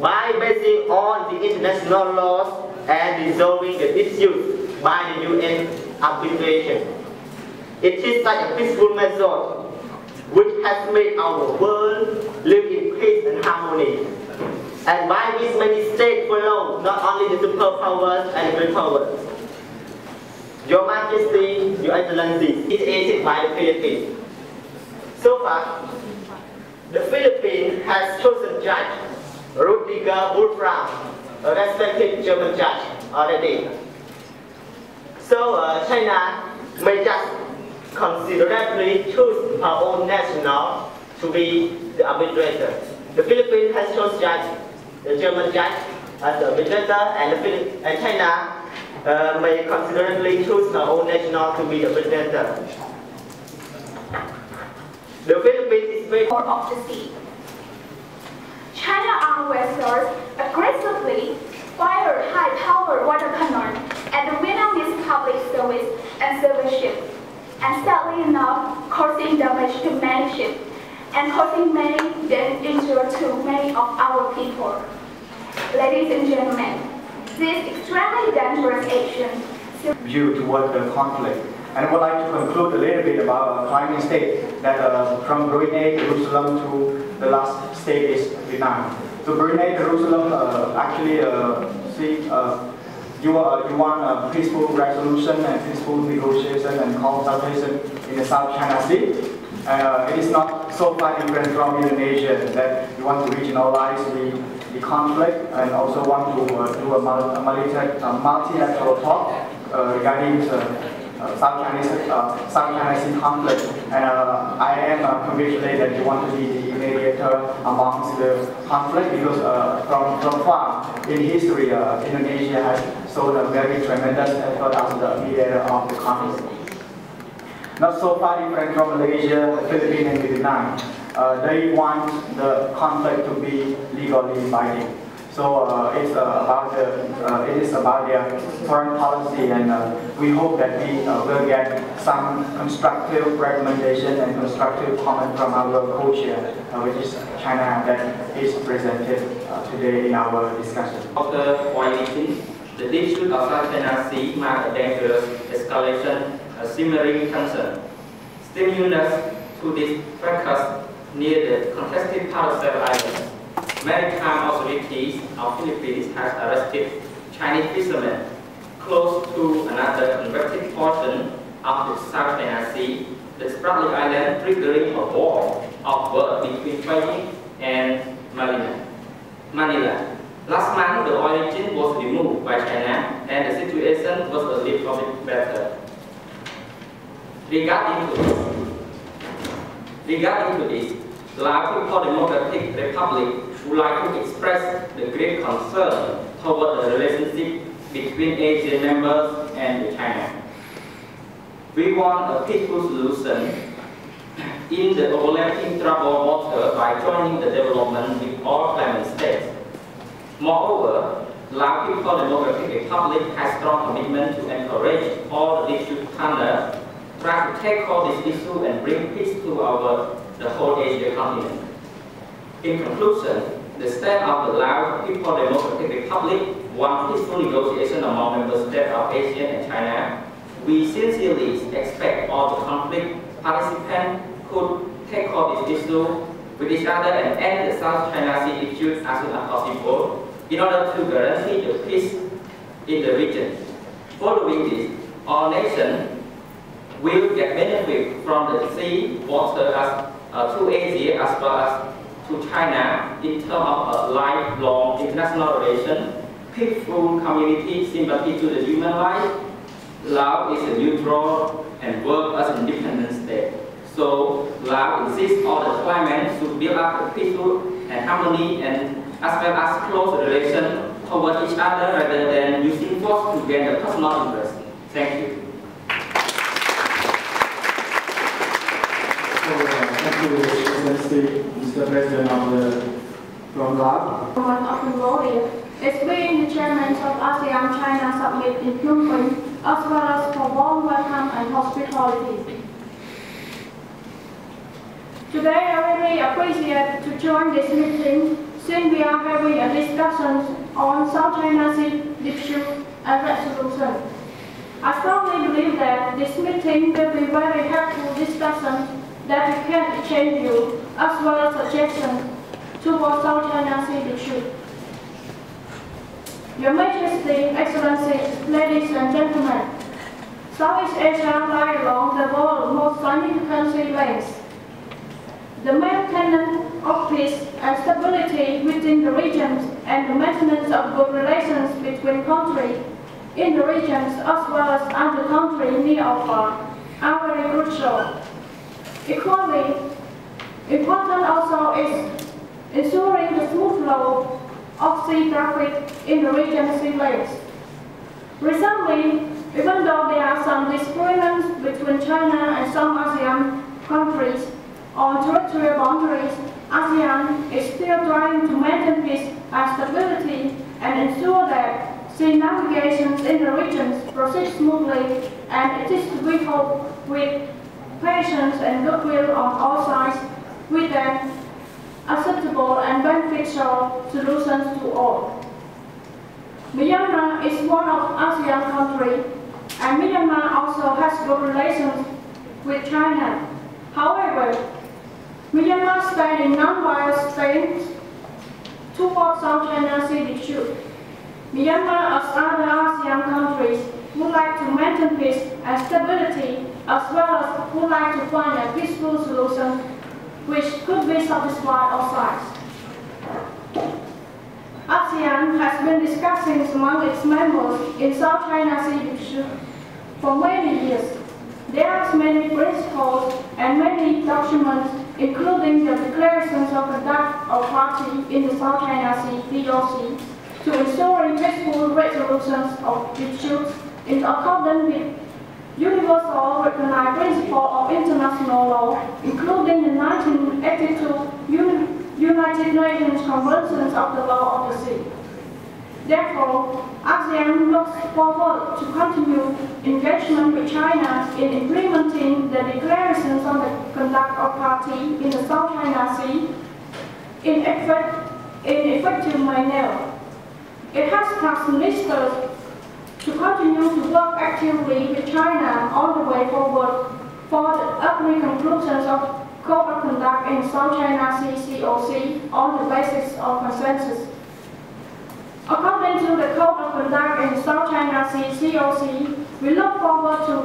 By basing on the international laws and resolving the disputes by the UN arbitration. It is like a peaceful method which has made our world live in peace and harmony. And by this many states follow, not only the superpowers and great powers. Your Majesty, Your Excellency, is aided by the Philippines. So far, the Philippines has chosen Judge Rudiger Wolfram, a respected German judge, already. So China may just considerately choose her own national to be the arbitrator. The Philippines has chosen Judge, the German judge, as the arbitrator, and China may considerately choose her own national to be the arbitrator. The Philippines is very of the sea. China armed vessels aggressively fired high-powered water cannon at the Vietnamese public service and service ships, and sadly enough, causing damage to many ships and causing many injuries to many of our people. Ladies and gentlemen, this extremely dangerous action view toward the conflict. And I would like to conclude a little bit about climbing state that from Brunei, Jerusalem to the last state is Vietnam. So Brunei, Jerusalem, actually, you want a peaceful resolution and peaceful negotiation and consultation in the South China Sea. It is not so far different from Indonesia that you want to regionalize the conflict and also want to do a multilateral talk regarding the South China Sea conflict. And I am congratulated that you want to be the mediator amongst the conflict because from far in history, Indonesia has shown a very tremendous effort as the mediator of the conflict. Not so far different from Malaysia, the Philippines, and Vietnam. They want the conflict to be legally binding. So it is about their foreign policy, and we hope that we will get some constructive recommendation and constructive comment from our co-chair, which is China, that is presented today in our discussion. After violating the dispute of South China Sea marked a dangerous escalation, a simmering tension. Stimulus to this fracas near the contested Paracel Islands. Maritime authorities of Philippines has arrested Chinese fishermen close to another converted portion of the South China Sea, the Spratly Island, triggering a war of war between Beijing and Manila. Last month, the origin was removed by China, and the situation was a little bit better. Regarding to this, Lao People's Democratic Republic would like to express the great concern toward the relationship between ASEAN members and China. We want a peaceful solution in the overlapping troubled water by joining the development with all claimant states. Moreover, Lao People's Democratic Republic has strong commitment to encourage all the district partners try to tackle this issue and bring peace to the whole Asia continent. In conclusion, the state of the Lao People's Democratic Republic want peaceful negotiation among member states of ASEAN and China. We sincerely expect all the conflict participants could tackle this issue with each other and end the South China Sea issue as soon as possible in order to guarantee the peace in the region. Following this, all nations will get benefit from the sea water to Asia as well as to China in terms of a lifelong international relation, peaceful community, sympathy to the human life. Lao is a neutral and work as an independent state. So Lao insists all the claimants should build up a peaceful and harmony and as well as close relation toward each other rather than using force to gain a personal interest. Thank you. Thank you, Excellency, Mr. President from Laos. Government of Cambodia is being the chairman of ASEAN-China Summit in Phnom Penh, as well as for warm welcome and hospitality. Today, I really appreciate to join this meeting since we are having a discussion on South China Sea dispute and resolution. I strongly believe that this meeting will be very helpful discussion that we can exchange exchange views as well as suggestions towards South China Sea issue. Your Majesty, Excellencies, ladies and gentlemen, Southeast Asia lies along the world's most significant sea lanes. The maintenance of peace and stability within the regions and the maintenance of good relations between countries in the regions as well as other countries near or far are very crucial. Equally important also is ensuring the smooth flow of sea traffic in the region's sea lanes. Recently, even though there are some disagreements between China and some ASEAN countries on territorial boundaries, ASEAN is still trying to maintain peace and stability and ensure that sea navigations in the regions proceed smoothly, and it is to be hoped with patience and goodwill on all sides with an acceptable and beneficial solutions to all. Myanmar is one of ASEAN countries, and Myanmar also has good relations with China. However, Myanmar stands in non-violent stance towards South China Sea issue. Myanmar, as other ASEAN countries, would like to maintain peace and stability, as well as would like to find a peaceful solution which could be satisfied all sides. ASEAN has been discussing among its members in South China Sea issue for many years. There are many principles and many documents, including the declarations of conduct of party in the South China Sea (DOC), to ensuring peaceful resolutions of disputes in accordance with universal recognized principles of international law, including the 1982 United Nations Conventions of the Law of the Sea. Therefore, ASEAN looks forward to continue engagement with China in implementing the declarations on the conduct of party in the South China Sea in effective manner. It has tasked ministers to continue to work actively with China on the way forward for the early conclusions of Code of Conduct in South China Sea (COC) on the basis of consensus. According to the Code of Conduct in South China Sea (COC), we look forward to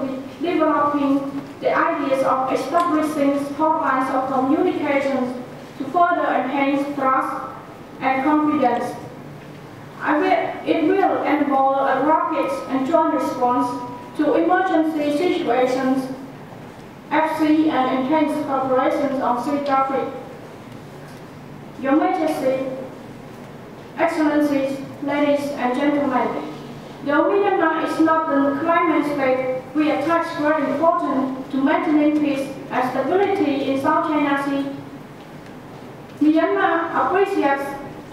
developing the ideas of establishing hotlines of communications to further enhance trust and confidence. It will enable a rapid and joint response to emergency situations at sea and enhance cooperation on sea traffic. Your Majesty, Excellencies, ladies and gentlemen, though Myanmar is not the climate state, we attach great importance to maintaining peace and stability in South China Sea. Myanmar appreciates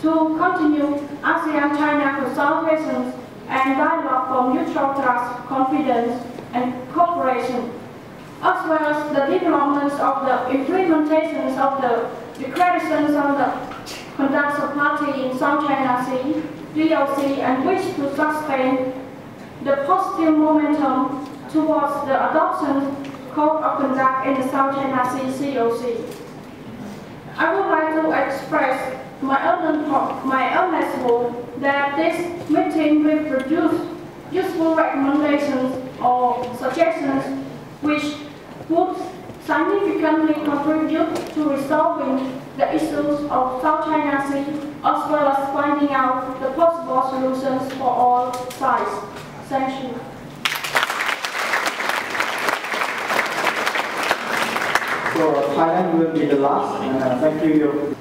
to continue ASEAN-China consultations and dialogue for mutual trust, confidence, and cooperation, as well as the developments of the implementations of the declarations on the conduct of party in South China Sea, DOC, and wish to sustain the positive momentum towards the adoption Code of Conduct in the South China Sea, COC. I would like to express my earnest hope that this meeting will produce useful recommendations or suggestions which would significantly contribute to resolving the issues of South China Sea, as well as finding out the possible solutions for all sides. Thank you. So Thailand will be the last, and thank you.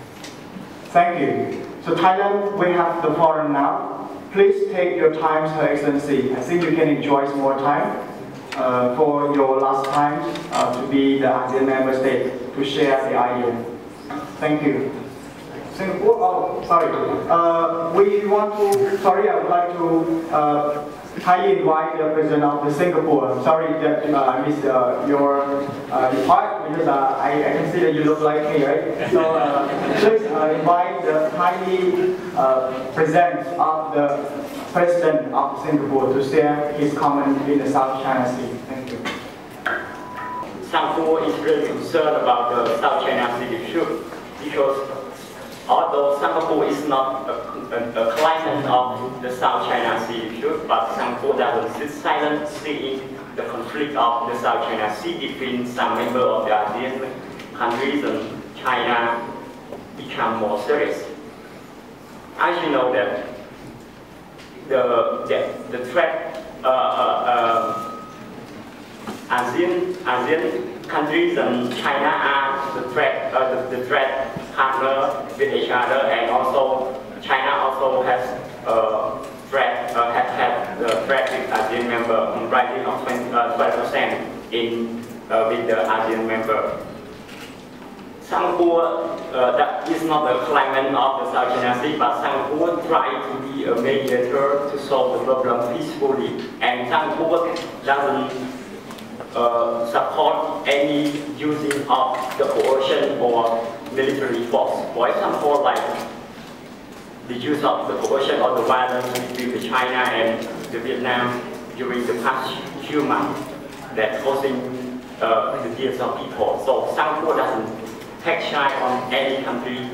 Thank you. So Thailand, we have the forum now. Please take your time, Her Excellency. I think you can enjoy some more time for your last time to be the ASEAN member state to share the idea. Thank you. Singapore, oh, sorry. I would like to highly invite the President of the Singapore. I'm sorry that I missed your part because I can see that you look like me, right? So please invite the highly President of the President of Singapore to share his comment in the South China Sea. Thank you. Singapore is really concerned about the South China Sea issue because although Singapore is not a client of the South China Sea issue, but Singapore doesn't sit silent seeing the conflict of the South China Sea between some members of the ASEAN countries and China become more serious. As you know that the threat ASEAN countries and China are the threat partner with each other, and also China also has had the threat with ASEAN member rising of 12% in with the ASEAN member. Singapore that is not a claimant of the South China Sea, but Singapore tries to be a mediator to solve the problem peacefully, and Singapore doesn't support any using of the coercion or military force. For example, like the use of the coercion or the violence between China and Vietnam during the past few months that causing the deaths of people. So Singapore doesn't take shy on any country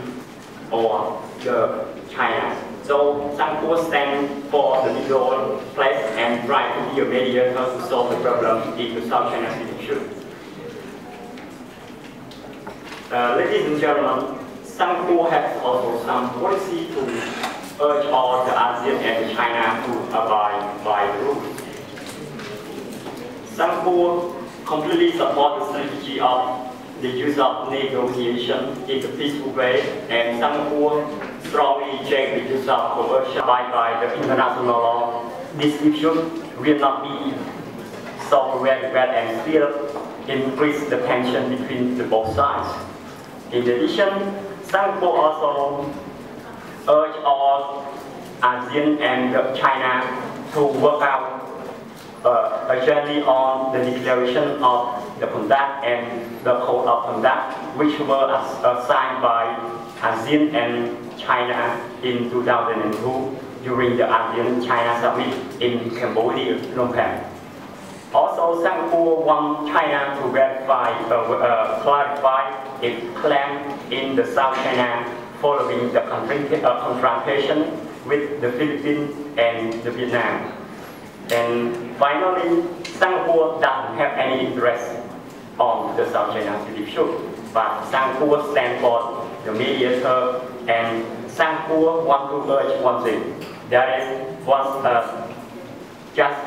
or the China. So Singapore stands for the middle place and try to be a mediator to solve the problem in the South China Sea issue. Ladies and gentlemen, Singapore has also some policy to urge all the ASEAN and China to abide by the rules. Singapore completely supports the strategy of the use of negotiation in a peaceful way, and Singapore strongly rejects the use of coercion by the international law. This issue will not be solved very well and still increase the tension between the both sides. In addition, Singapore also urged all ASEAN and China to work out a journey on the declaration of the conduct and the code of conduct, which were signed by ASEAN and China in 2002 during the ASEAN-China summit in Cambodia, Phnom Penh. Also, Singapore wants China to clarify its claim in the South China following the confrontation with the Philippines and the Vietnam. And finally, Singapore doesn't have any interest on the South China Sea issue, but Singapore stands for the mediator, and Singapore wants to urge one thing. That is, just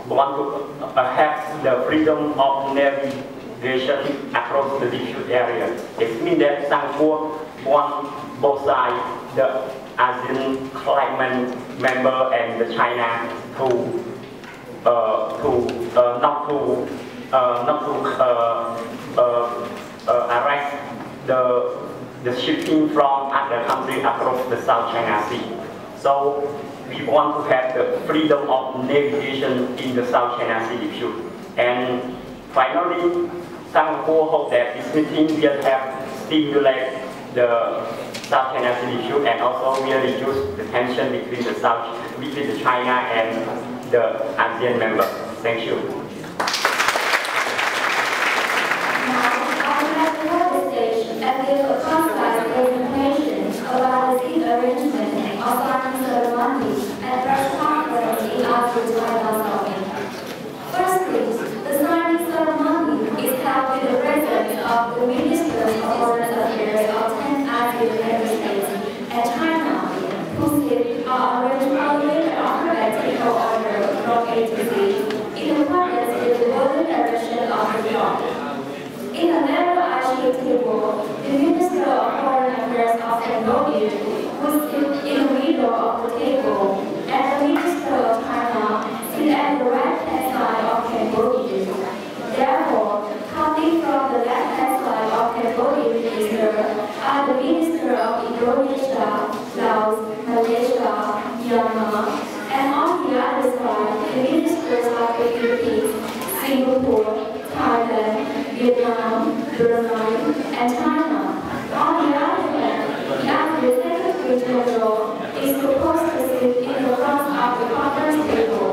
want to have the freedom of navigation across the dispute area. It means that Singapore wants both sides, the ASEAN claimant member and the China, not to arrest the shipping from other countries across the South China Sea. So we want to have the freedom of navigation in the South China Sea issue. And finally, Singapore hopes that this meeting will help stimulate the South China Sea issue and also will reduce the tension between the China and the ASEAN members. Thank you. And give a concise presentation about the seat arrangement of signing ceremony and press conference in ASEAN-China summit. Firstly, the signing ceremony is held with the presence of the Ministers of Foreign Affairs of 10 ASEAN member states and China, whose seats are arranged on later alphabetical order from A to Z, in accordance with the golden direction of the law. In a narrow arched table, the Minister of Foreign Affairs of Cambodia, who sits in the middle of the table, and the Minister of China sit at the right-hand side of Cambodia. Therefore, counting from the left-hand side of Cambodian minister are the Minister of Indonesia, Laos, Malaysia, Myanmar, and on the other side, the Ministers of the Philippines, Singapore, Thailand, Vietnam, Brunei, and China. On the other hand, the ASEAN Secretary General is supposed to sit in the front of the conference table.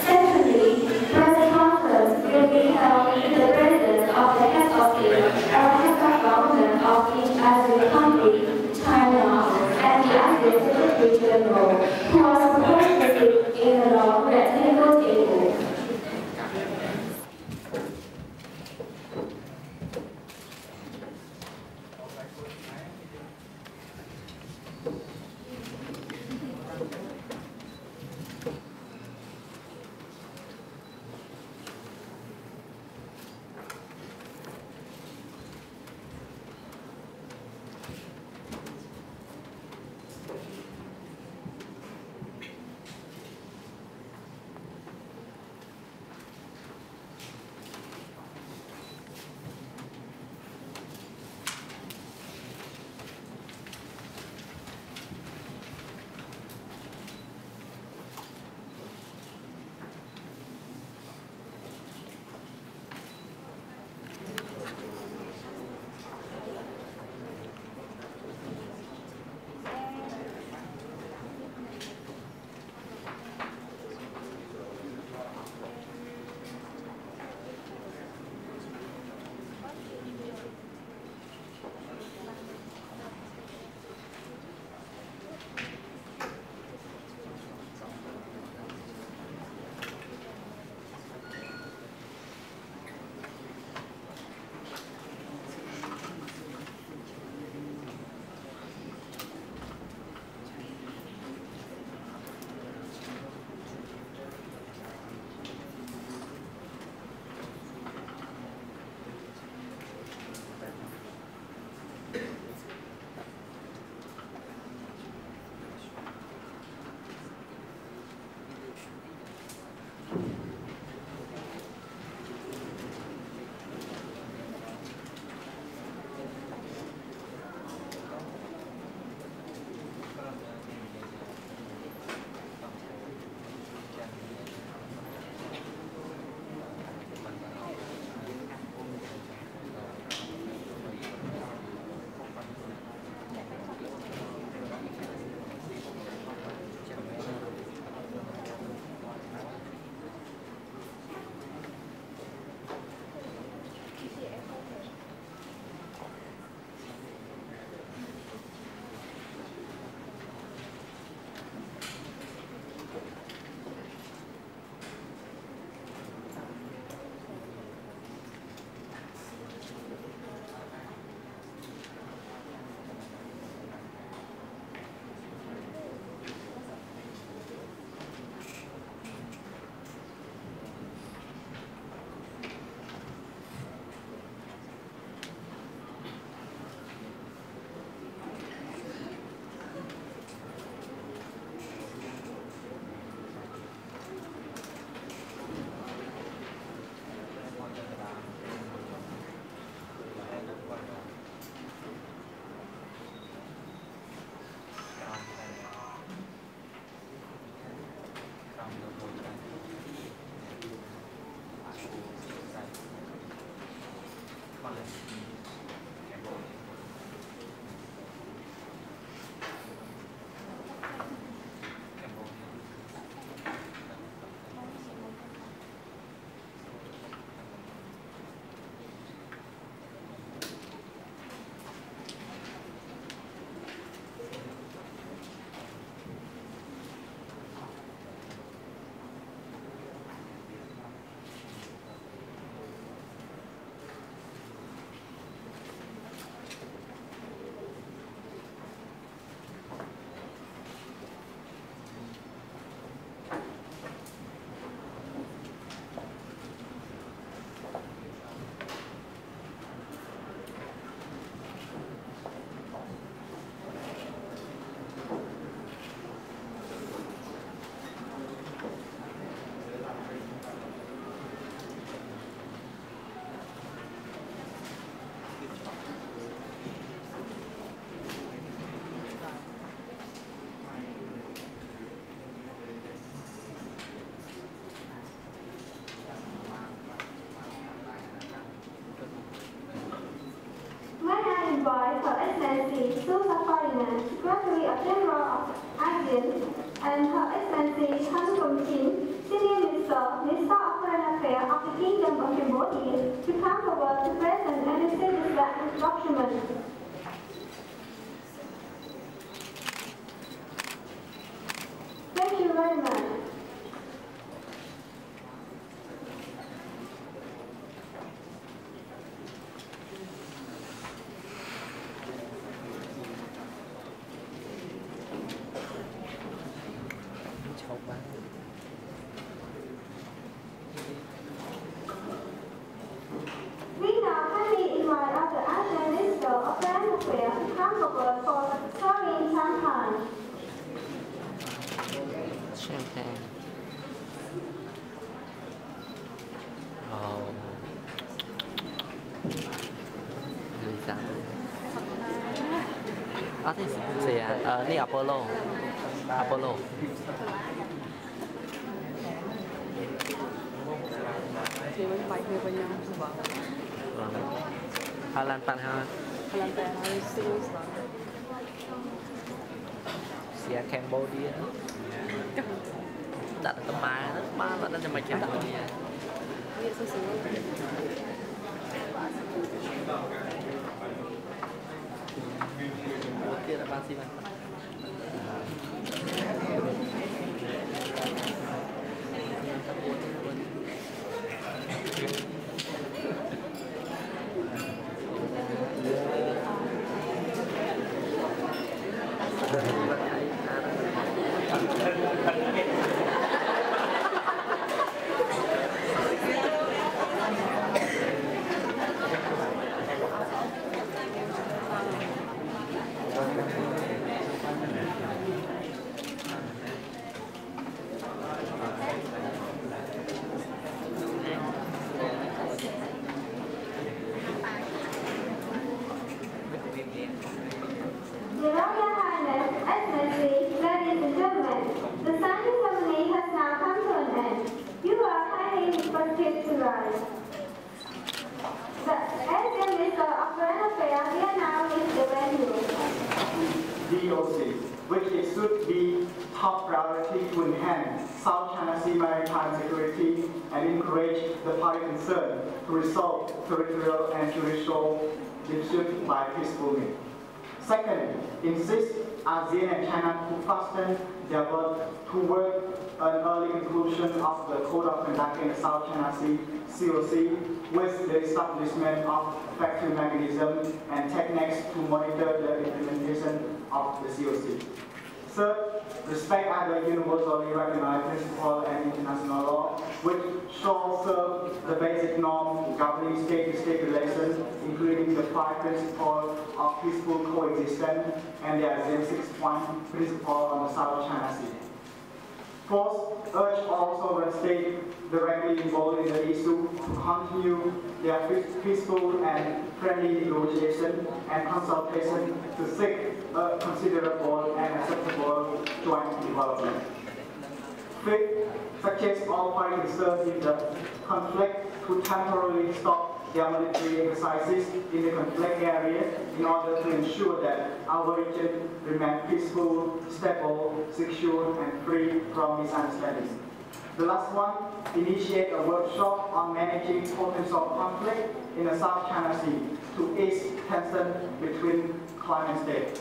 Secondly, press conference will be held in the presence Excellency Su Safarina, Secretary of General of ASEAN, and Her Excellency Han Kum-chin, Senior Minister of Foreign Affairs of the Kingdom of Cambodia, to come forward to present and receive this document. Thank you very much. We now kindly invite the ASEAN Minister of Foreign Affairs to come forward for serving champagne. Champagne. Oh. Lisa. This isนี่ Apollo. Apollo. Thì mình phải về với nhau vâng. Hà Lan pan ha. Hà Lan pan hay serious vâng. Sia Cambodia. Đặt tầm ba là nó cho mày chặt rồi nha. Nghĩa sơ sơ. Kia là ba xi măng. Your Royal Highness, Excellency, ladies and gentlemen, the signing ceremony has now come to an end. You are kindly requested to rise. The ASEAN Minister of Foreign Affairs here now leaves the venue. DOC, which it should be top priority to enhance South China Sea maritime security and encourage the party concerned to resolve territorial and judicial disputes by peaceful means. Second, insist ASEAN and China to fasten their work toward an early conclusion of the Code of Conduct in the South China Sea (COC) with the establishment of effective mechanisms and techniques to monitor the implementation of the COC. Third, respect other universally recognized principles and international law, which shall serve the basic norms governing state-to-state relations, including the 5 principles of peaceful coexistence and the ASEAN 6-point principle on the South China Sea. Fourth, urge all sovereign states directly involved in the issue to continue their peaceful and friendly negotiation and consultation to seek a considerable and acceptable joint development. Fifth, suggest all parties concerned in the conflict to temporarily stop their military exercises in the conflict area in order to ensure that our region remains peaceful, stable, secure, and free from misunderstandings. The last one, initiate a workshop on managing potential conflict in the South China Sea to ease tension between client states.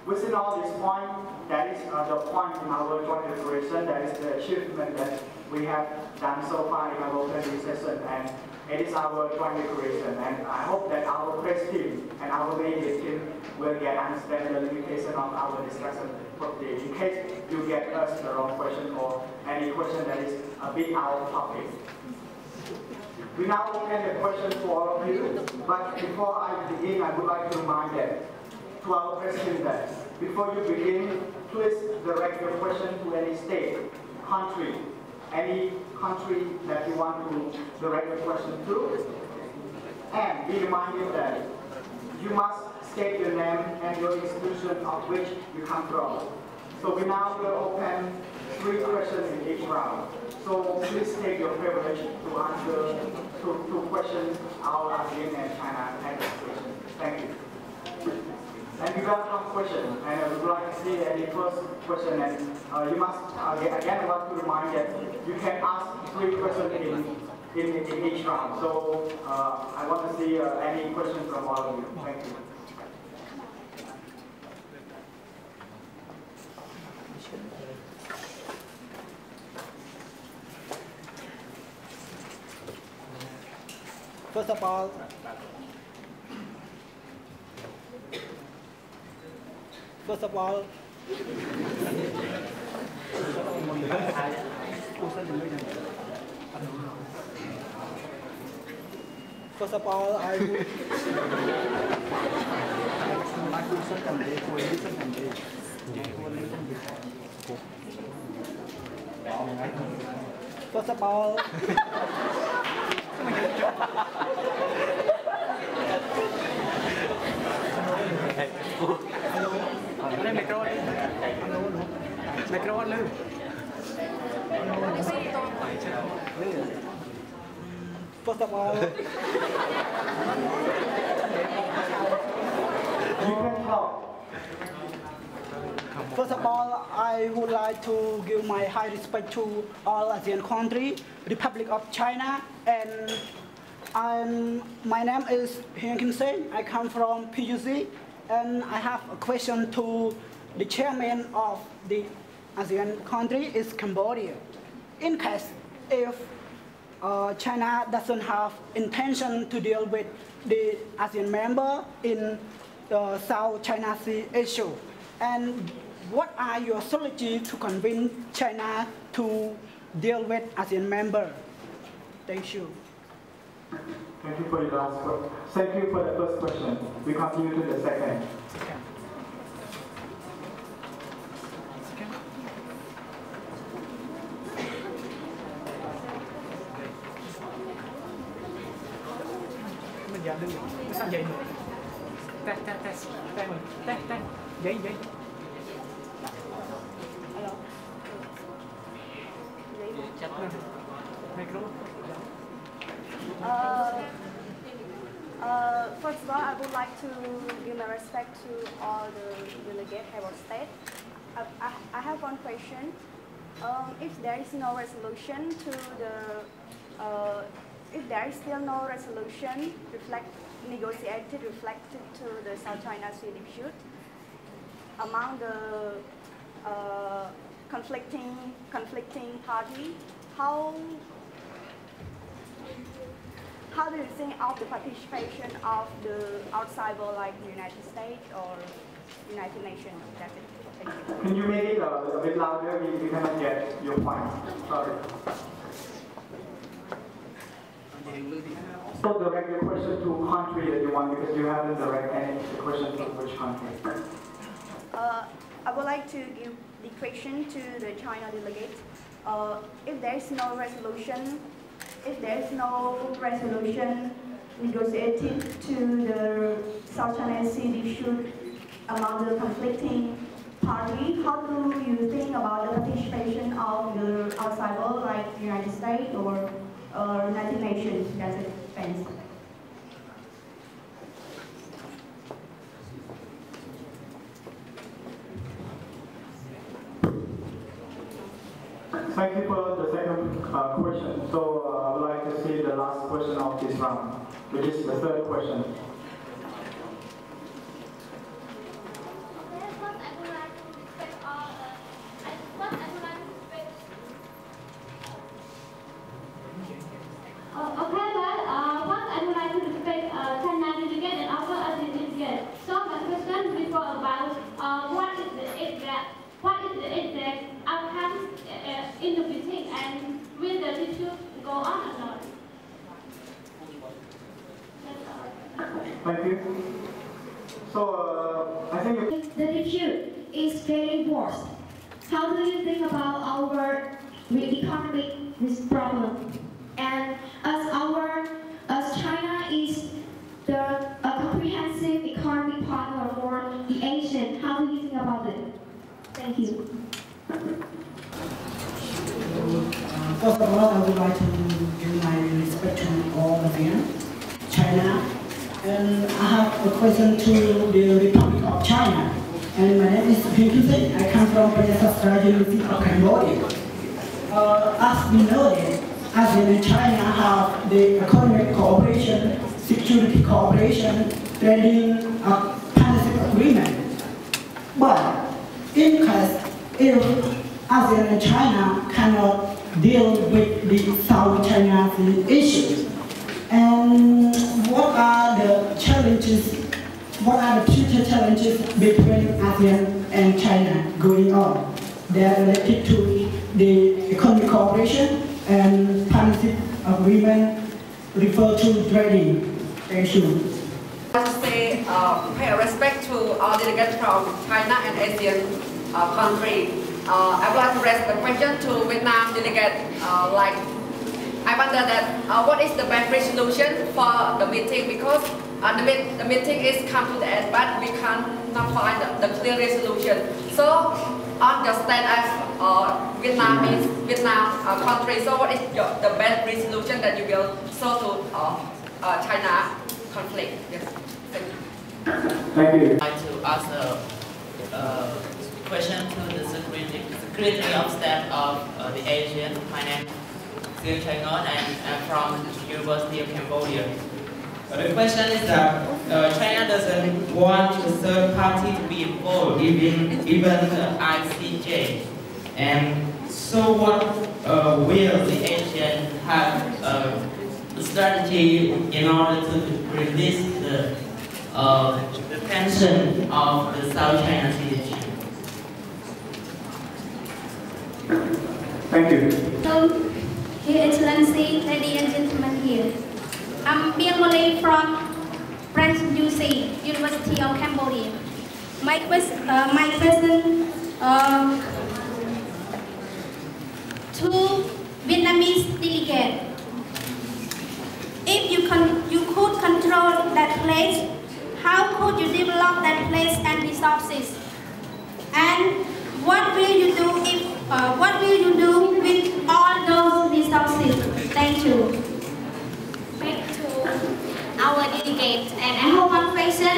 Within all this point, that is the point in our joint declaration, that is the achievement that we have done so far in our opening session, and it is our joint declaration. And I hope that our press team and our media team will understand the limitation of our discussion for today. In case you get us the wrong question or any question that is a bit out of topic. We now open the question to all of you, but before I begin, I would like to remind that to our president that before you begin, please direct your question to any state, country, any country that you want to direct the question to. And be reminded that you must state your name and your institution of which you come from. So we now will open 3 questions in each round. So please take your privilege to answer to questions our ASEAN and China administration. Thank you. And we welcome questions. And I would like to see any first question. And you must, again, I want to remind that you can ask 3 questions in each round. So I want to see any questions from all of you. Thank you. First of all, First of all, I would First of all, First of all, First of all, I would like to give my high respect to all ASEAN countries, Republic of China, and my name is Hian Kim Seng. I come from PUC, and I have a question to the chairman of the ASEAN country is Cambodia. In case if China doesn't have intention to deal with the ASEAN member in the South China Sea issue, and what are your strategies to convince China to deal with ASEAN member? Thank you. Thank you for the last question. Thank you for the first question. We continue to the second. Mình giờ đưa sao vậy nữa? Tay mình, giấy. Alo. Micro. First of all, I would like to give my respect to all the delegates head of state. I have one question. If there is no resolution to the, if there is still no resolution reflected to the South China Sea dispute among the conflicting party, how do you think of the participation of the outsider like the United States or United Nations? That's it. Thank you. Can you make it a bit louder? We cannot get your point. Sorry. So direct your question to country that you want because you haven't directed any question to which country. I would like to give the question to the China delegate. If there is no resolution negotiated to the South China Sea dispute among the conflicting party, how do you think about the participation of the outsider like the United States or United Nations? That's it. Thanks. Thank you for the second question. So I would like to see the last question of this round, which is the third question. Thank you. So I think the dispute is getting worse. How do you think about our economic this problem? And as China is the comprehensive economic partner for the ASEAN, how do you think about it? Thank you. First of all, I would like to give my respect to all ASEAN, China, And I have a question to the Republic of China. And my name is Hussein. I come from the University of Cambodia. As we know that ASEAN and China have the economic cooperation, security cooperation, trading partnership agreement. But in case if ASEAN and China cannot deal with the South China Sea issues, and what are the challenges, what are the future challenges between ASEAN and China going on? They are related to the economic cooperation and partnership agreement refer to trading. Thank you. I want to say, pay respect to all delegates from China and ASEAN country. I would like to raise the question to Vietnam delegate. I wonder that what is the best resolution for the meeting, because the meeting is come to the end, but we cannot find the clear resolution. So understand as Vietnam is Vietnam country. So what is the best resolution that you will show to China conflict? Yes. Thank you. Thank you. I'd like to ask a question to the Secretary of State of the ASEAN. My name is ASEAN-China and I'm from the University of Cambodia. The question is that China doesn't want a third party to be involved, even the ICJ. And so what will the ASEAN have a strategy in order to release the tension of the South China Sea? Thank you. So, Your Excellency, ladies and gentlemen here, I'm Biang Malay from French UC, University of Cambodia. My question to Vietnamese delegate. If you could control that place, how could you develop that place and resources? And what will you do with all those resources? Thank you. Back to our delegate, and I have one question,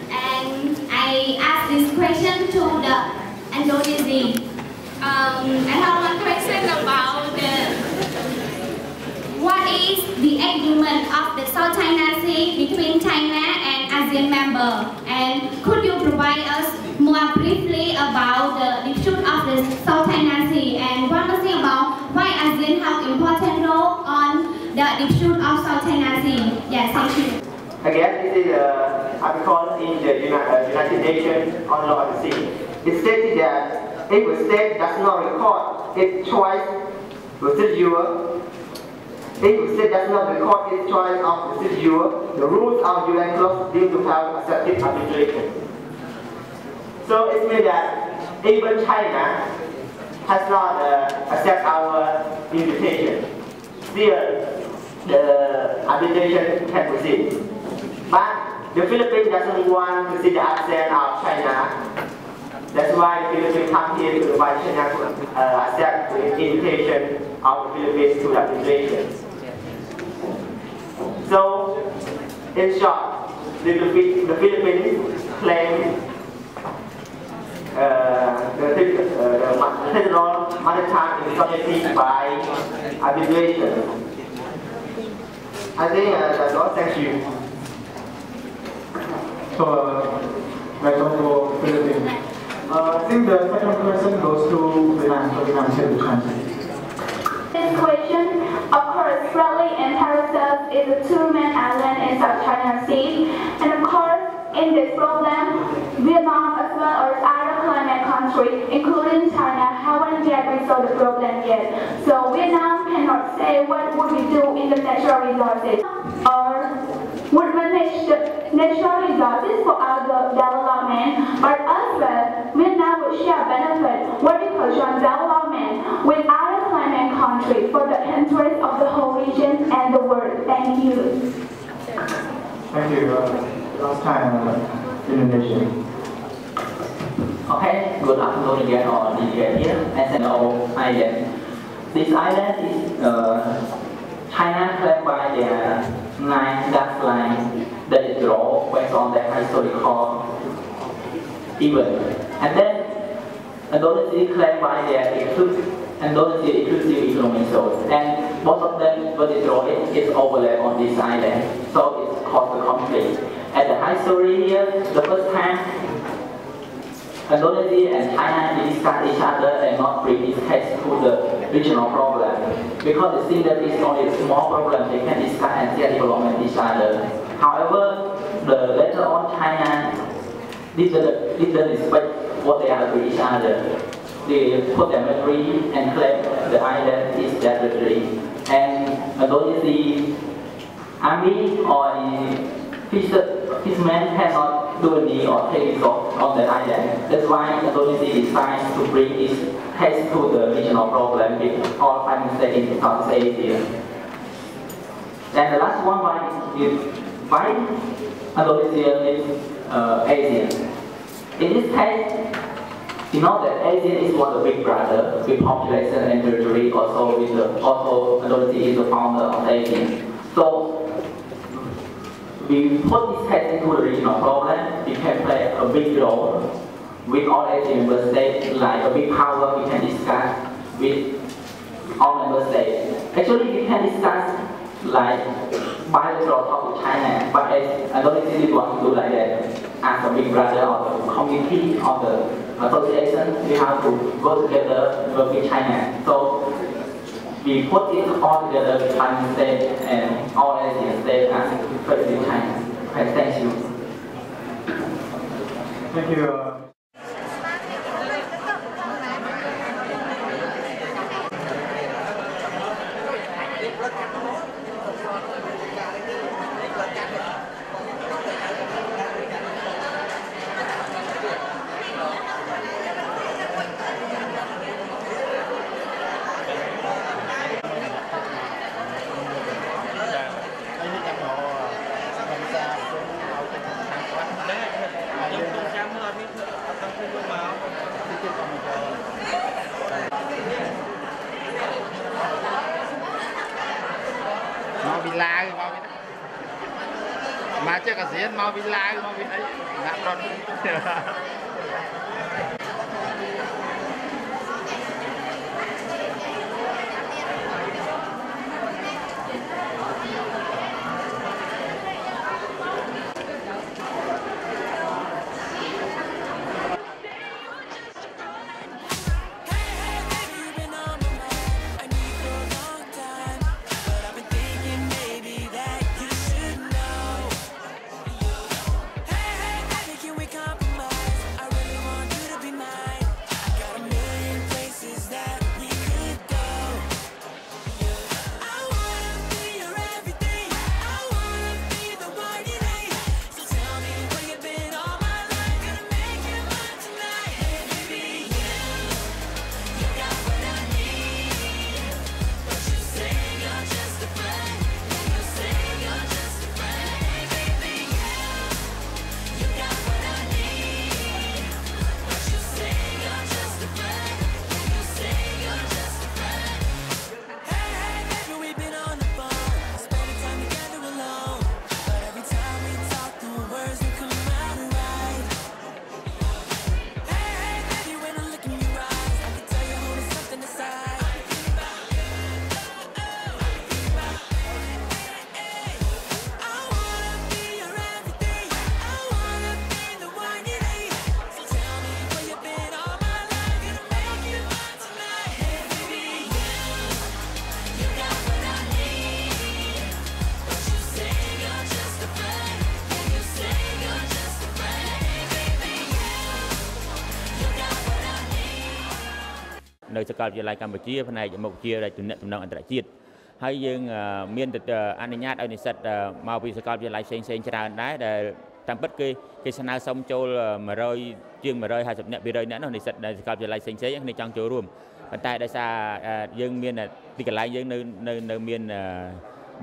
and I ask this question to the Indonesia. I have one question about what is the agreement of the South China Sea between China and ASEAN member, and could you provide us more briefly about the dispute of the South China Sea, and one more thing about why ASEAN have important role on the dispute of South China Sea? Yes, thank you. Again, this is an article in the United Nations on law of the sea. It stated that if a state does not record its choice procedure, if a state does not record its choice of procedure, the rules of UN clause deem to have accepted arbitration. So it means that even China has not accepted our invitation. Still, the arbitration can proceed. But the Philippines doesn't want to see the accent of China. That's why the Philippines come here to invite China to accept the invitation of the Philippines to arbitration. So, in short, the Philippines claim the Federal Maritime Sovereignty by arbitration. I think that's all. Thank you. So, welcome to Philippines. I think the second question goes to Vietnam. So Vietnam should translate. This question occurs freely in Paracels is a two-man island in South China Sea, and of course, in this problem, Vietnam as well as other climate countries, including China, haven't yet resolved the problem yet. So Vietnam cannot say what would we do in the natural resources, or would manage the natural resources for our development, or as well, Vietnam would share benefit what we call joint development with other climate countries for the interest of the whole region and the world. Thank you. Thank you. Last time, Indonesia. Okay, good afternoon again, or here. As an island. This island is China claimed by their 9 gas lines that is focus on the historical event. And then Indonesia claimed by their inclusive economic zone, and both of them vertical is overlap on this island, so it caused the conflict. At the history here, the first time Indonesia and China discuss each other and not bring this case to the regional problem, because it seems that it's only a small problem they can discuss and share development each other. However, later on China didn't respect what they are with each other. They put their military and claim the island is their territory. And Indonesia army or fishermen cannot do any or take resource on the island. That's why Indonesia decides to bring this case to the regional problem with all 5 states in Southeast Asia. And the last one, why Indonesia is ASEAN. In this case, you know that ASEAN is one of the big brother with population and territory. Also, Indonesia is the founder of ASEAN. So we put this case into the regional problem. We can play a big role with all ASEAN member states, like a big power. We can discuss with all member states. Actually, we can discuss like bilateral talk with China, but Indonesia didn't want to do like that. As a big brother of the community of the association, we have to go together with China. So we put it all together with Chinese state and all Asian states as President China. Okay, thank you. Thank you. mà chưa có diễn mau bị lai mau bị ấy ngã rồi. Nơiสกลวิทยาลัยกัมพูชีផ្នែកមុខវិជ្ជាដែលទំនាក់ទំនងអន្តរជាតិហើយយើងមានអនុញ្ញាតឲ្យនិស្សិតមកពីសកលវិទ្យាល័យផ្សេងៗច្រើនដែរដែលតាមពិតគេស្នើសុំចូល100ជាង150នាក់200នាក់នោះនិស្សិតដែលសកលវិទ្យាល័យផ្សេងៗគ្នាចង់ចូលរួមប៉ុន្តែដោយសារយើងមានទីកន្លែងយើងនៅមាន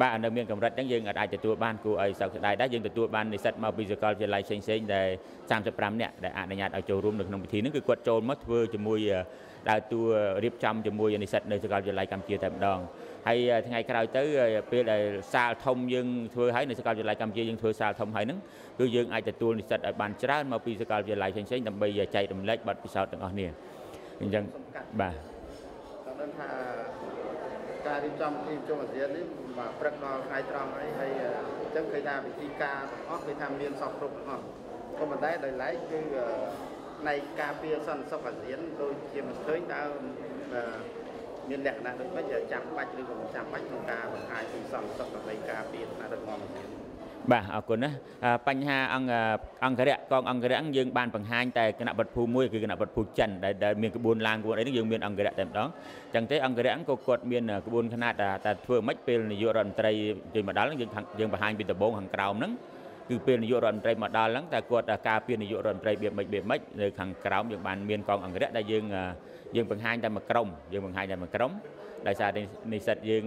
បាទនៅមានកម្រិតអញ្ចឹងយើងអាចទទួលបានគួរឲ្យសោកស្ដាយដែរយើងទទួលបាននិស្សិតមកពីសកលវិទ្យាល័យផ្សេងៗដែល35នាក់ដែលអនុញ្ញាតឲ្យចូលរួមនៅក្នុងពិធីនេះគឺគាត់ចូលមកធ្វើជាមួយដើរតួរៀបចំជាមួយនិស្សិតនៅសាកលវិទ្យាល័យកម្ពុជាតែម្ដង ហើយថ្ងៃក្រោយទៅពេលដែលសាលធំយើងធ្វើហើយនៅសាកលវិទ្យាល័យកម្ពុជាយើងធ្វើសាលធំហើយហ្នឹងគឺយើងអាចទទួលនិស្សិតឲ្យបានច្រើនមកពីសាកលវិទ្យាល័យផ្សេងៗដើម្បីចែករំលែកបទពិសោធន៍ទាំងអស់គ្នាអញ្ចឹងបាទដឹងថាការរៀបចំទីជុំអាស៊ាននេះបាទព្រឹកដល់ថ្ងៃត្រង់អីហើយអញ្ចឹងឃើញថាវិធីការទាំងអស់គឺថាមានសពគ្រប់ទាំងអស់ក៏ប៉ុន្តែដោយឡែកគឺផ្នែកការពារសន្តិសុខអាស៊ានដូចជាមិនឃើញតើមានលក្ខណៈដូចម៉េចចាំបាច់ឬក៏មិនចាំបាច់ក្នុងការបង្ហាញពីសន្តិសុខដើម្បីការពារថ្នាក់ដឹកនាំអាស៊ានបាទអរគុណណាបញ្ហាអង្គរៈកងអង្គរៈយើងបានបង្ហាញតែគណៈបទភូមិមួយគឺគណៈបទភូមិចិនដែលមានក្បួនឡើងក្បួនអីហ្នឹងយើងមានអង្គរៈតែម្ដងអញ្ចឹងទេអង្គរៈហ្នឹងក៏គាត់មានក្បួនខ្នាតតែធ្វើមិនពេលនាយករដ្ឋមន្ត្រីជ័យមកដល់យើងបង្ហាញពីដំបូងខាងក្រោមហ្នឹងគឺពេលនាយករដ្ឋមន្ត្រីមកដល់ហ្នឹងតែគាត់ការពារនាយករដ្ឋមន្ត្រីបៀបម៉េចនៅខាងក្រោមយើងបានមានកងអង្គរៈដែលយើងបង្ហាញតែមួយក្រុមដោយសារនិស្សិតយើង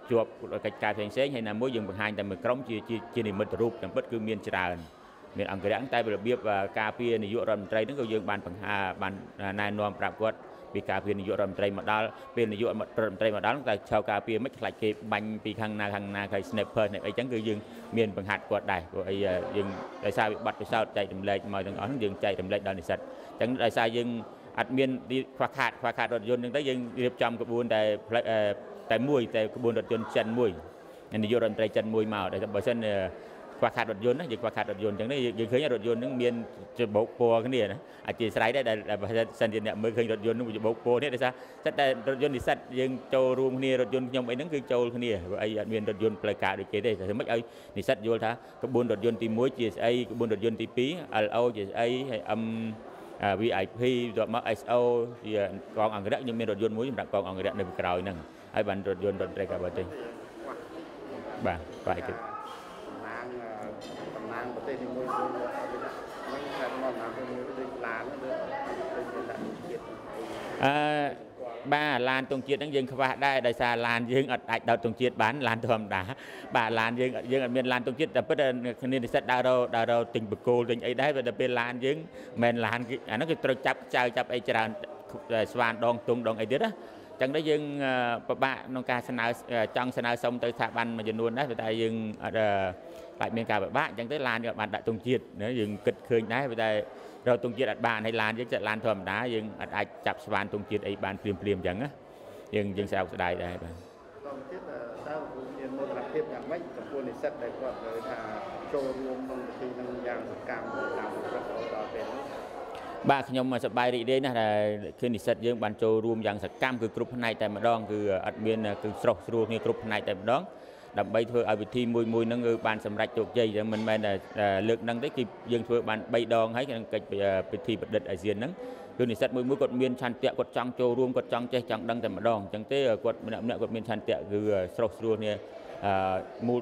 ជាប់កិច្ចការផ្សេងៗហើយណាមួយយើងបង្ហាញតែមួយក្រុមជានិមិត្តរូបតាមពិតគឺមានច្រើនមានអង្គរៈតែរបៀបការពារនាយករដ្ឋមន្ត្រីហ្នឹងក៏យើងបានបង្ហាបានណែនាំប្រាប់គាត់ពីការពារនាយករដ្ឋមន្ត្រីមកដល់ពេលនាយករដ្ឋមន្ត្រីមកដល់តែឆៅការពារមិនខ្លាចគេបាញ់ពីខាងណាគេ sniper អីចឹងគឺយើងមានបង្ហាត់គាត់ដែរព្រោះអីយើងដោយសារវិបត្តិពិសោធន៍ចែករំលែកមកទាំងអស់ហ្នឹងយើងចែករំលែកដល់និស្សិតអញ្ចឹងដោយសារយើងអត់មានខ្វះខាតរថយន្តហ្នឹងទៅយើងរៀបចំក្បួនតែមួយតែក្បួនរថយន្តចិនមួយនាយករដ្ឋមន្ត្រីចិនមួយមកដែលបើសិនខ្វះខាតរថយន្តណាយើងខ្វះខាតរថយន្តអញ្ចឹងយើងឃើញរថយន្តហ្នឹងមានច្របូកពណ៌គ្នាណាអធិស្ឋានដែរដែលបើសិនជាអ្នកមើលឃើញរថយន្តហ្នឹងច្របូកពណ៌នេះដោយសារសិតតែរថយន្តនិស្សិតយើងចូលរួមគ្នារថយន្តខ្ញុំអីហ្នឹងគឺចូលគ្នាព្រោះអីអត់មានរថយន្តផ្លូវការដូចគេទេតែមិនឲ្យនិស្សិតយល់ថាក្បួនរថយន្តទី1ជាស្អីក្បួនរថយន្តទី2 LO ជាស្អីហើយ VIP ទៅមក SO ជាកងអង្គរៈខ្ញុំមានរថយន្តមួយសម្រាប់កងអង្គរៈនៅពីក្រោយហ្នឹងហើយបានរថយន្តរដ្ឋមន្ត្រីការបរទេសបាទបាយទៀតតំណាងប្រទេសនីមួយៗហ្នឹងតែមកណាមួយដូចឡានដូចជាដាក់ជាតិបាទឡានទង់ជាតិហ្នឹងយើងខ្វះដែរដោយសារឡានយើងអត់អាចដោតទង់ជាតិបានឡានធម្មតាបាទឡានយើងអត់មានឡានទង់ជាតិតែពិតគ្នានិស្សិតដើរទិញបកគោលទិញអីដែរតែពេលឡានយើងមិនមែនឡានអាហ្នឹងគឺត្រូវចាប់ចៅចាប់អីច្រើនស្វានដងទង់ដងអីទៀតណាចឹងដែរយើងពិបាកក្នុងការចង់ស្នើសុំទៅស្ថាប័នមួយចំនួនដែរតែយើងអត់ខ្លាចមានការពិបាកអញ្ចឹងទៅឡានយើងបានដាក់ទង់ជាតិយើងគិតឃើញដែរតែរត់ទង់ជាតិអត់បានហើយឡានយើងចាក់ឡានធម្មតាយើងអត់អាចចាប់ស្វានទង់ជាតិអីបានព្រាមអញ្ចឹងណាយើងសោកស្ដាយដែរបាទទង់ជាតិតើមានមោទនភាពយ៉ាងម៉េចចំពោះនិស្សិតដែលគាត់ថាចូលរួមក្នុងពិធីនឹងយ៉ាងសកម្មតាមប្រព្រឹត្តដល់ពេលនេះបាទខ្ញុំសប្បាយរីករាយណាស់ដែលឃើញនិស្សិតយើងបានចូលរួមយ៉ាងសកម្មគឺគ្រប់ផ្នែកតែម្ដងគឺអត់មានគឺស្រស់ស្រួលគ្នាគ្រប់ផ្នែកតែម្ដងដើម្បីធ្វើឲ្យពិធីមួយហ្នឹងគឺបានសម្រេចជោគជ័យចឹងមិនមែនតែលើកហ្នឹងទេគឺយើងធ្វើបាន3ដងហើយក្នុងកិច្ចពិធីប្រឌិតអាស៊ានហ្នឹងគឺនិស្សិតមួយគាត់មានឆន្ទៈគាត់ចង់ចូលរួមគាត់ចង់ចេះចង់ដឹងតែម្ដងចឹងទេគាត់ម្នាក់គាត់មានឆន្ទៈគឺស្រស់ស្រួលគ្នាមូល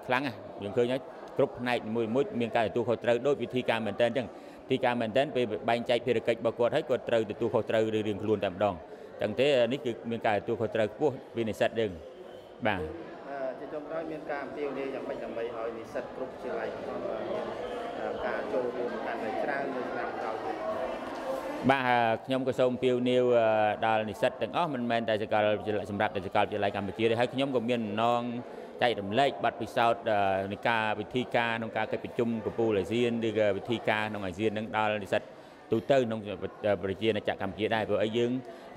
ខ្លាំងណាស់យើងឃើញហើយគ្រប់ផ្នែកមួយមានការទទួលខុសត្រូវដោយវិធីការមែនតើចឹងទីការមែនតើពេលបែងចែកភារកិច្ចរបស់គាត់ហើយគាត់ត្រូវទទួលខុសត្រូវរៀងខ្លួនតែម្ដងចឹងទេនេះគឺមានការទទួលខុសត្រូវខ្ពស់ពីនិស្សិតយើងបាទជាចុងក្រោយមានការអំពាវនាវយ៉ាងម៉េចដើម្បីឲ្យនិស្សិតគ្រប់វិទ្យាល័យមានការចូលរួមកាន់តែច្រើននៅឆ្នាំក្រោយទៀតបាទខ្ញុំក៏សូមអំពាវនាវដល់និស្សិតទាំងអស់មិនមែនតែសាកលវិទ្យាល័យសម្រាប់តែសាកលវិទ្យាល័យកម្ពុជាទេហើយខ្ញុំក៏មានបំណងចែករំលែកបទពិសោធន៍នៃការវិធីការក្នុងការកិច្ចប្រជុំកំពូលអាស៊ានឬក៏វិធីការក្នុងអាស៊ាននឹងដល់និស្សិតទូទៅក្នុងប្រជាណាចក្រកម្ពុជាដែរព្រោះអីយើង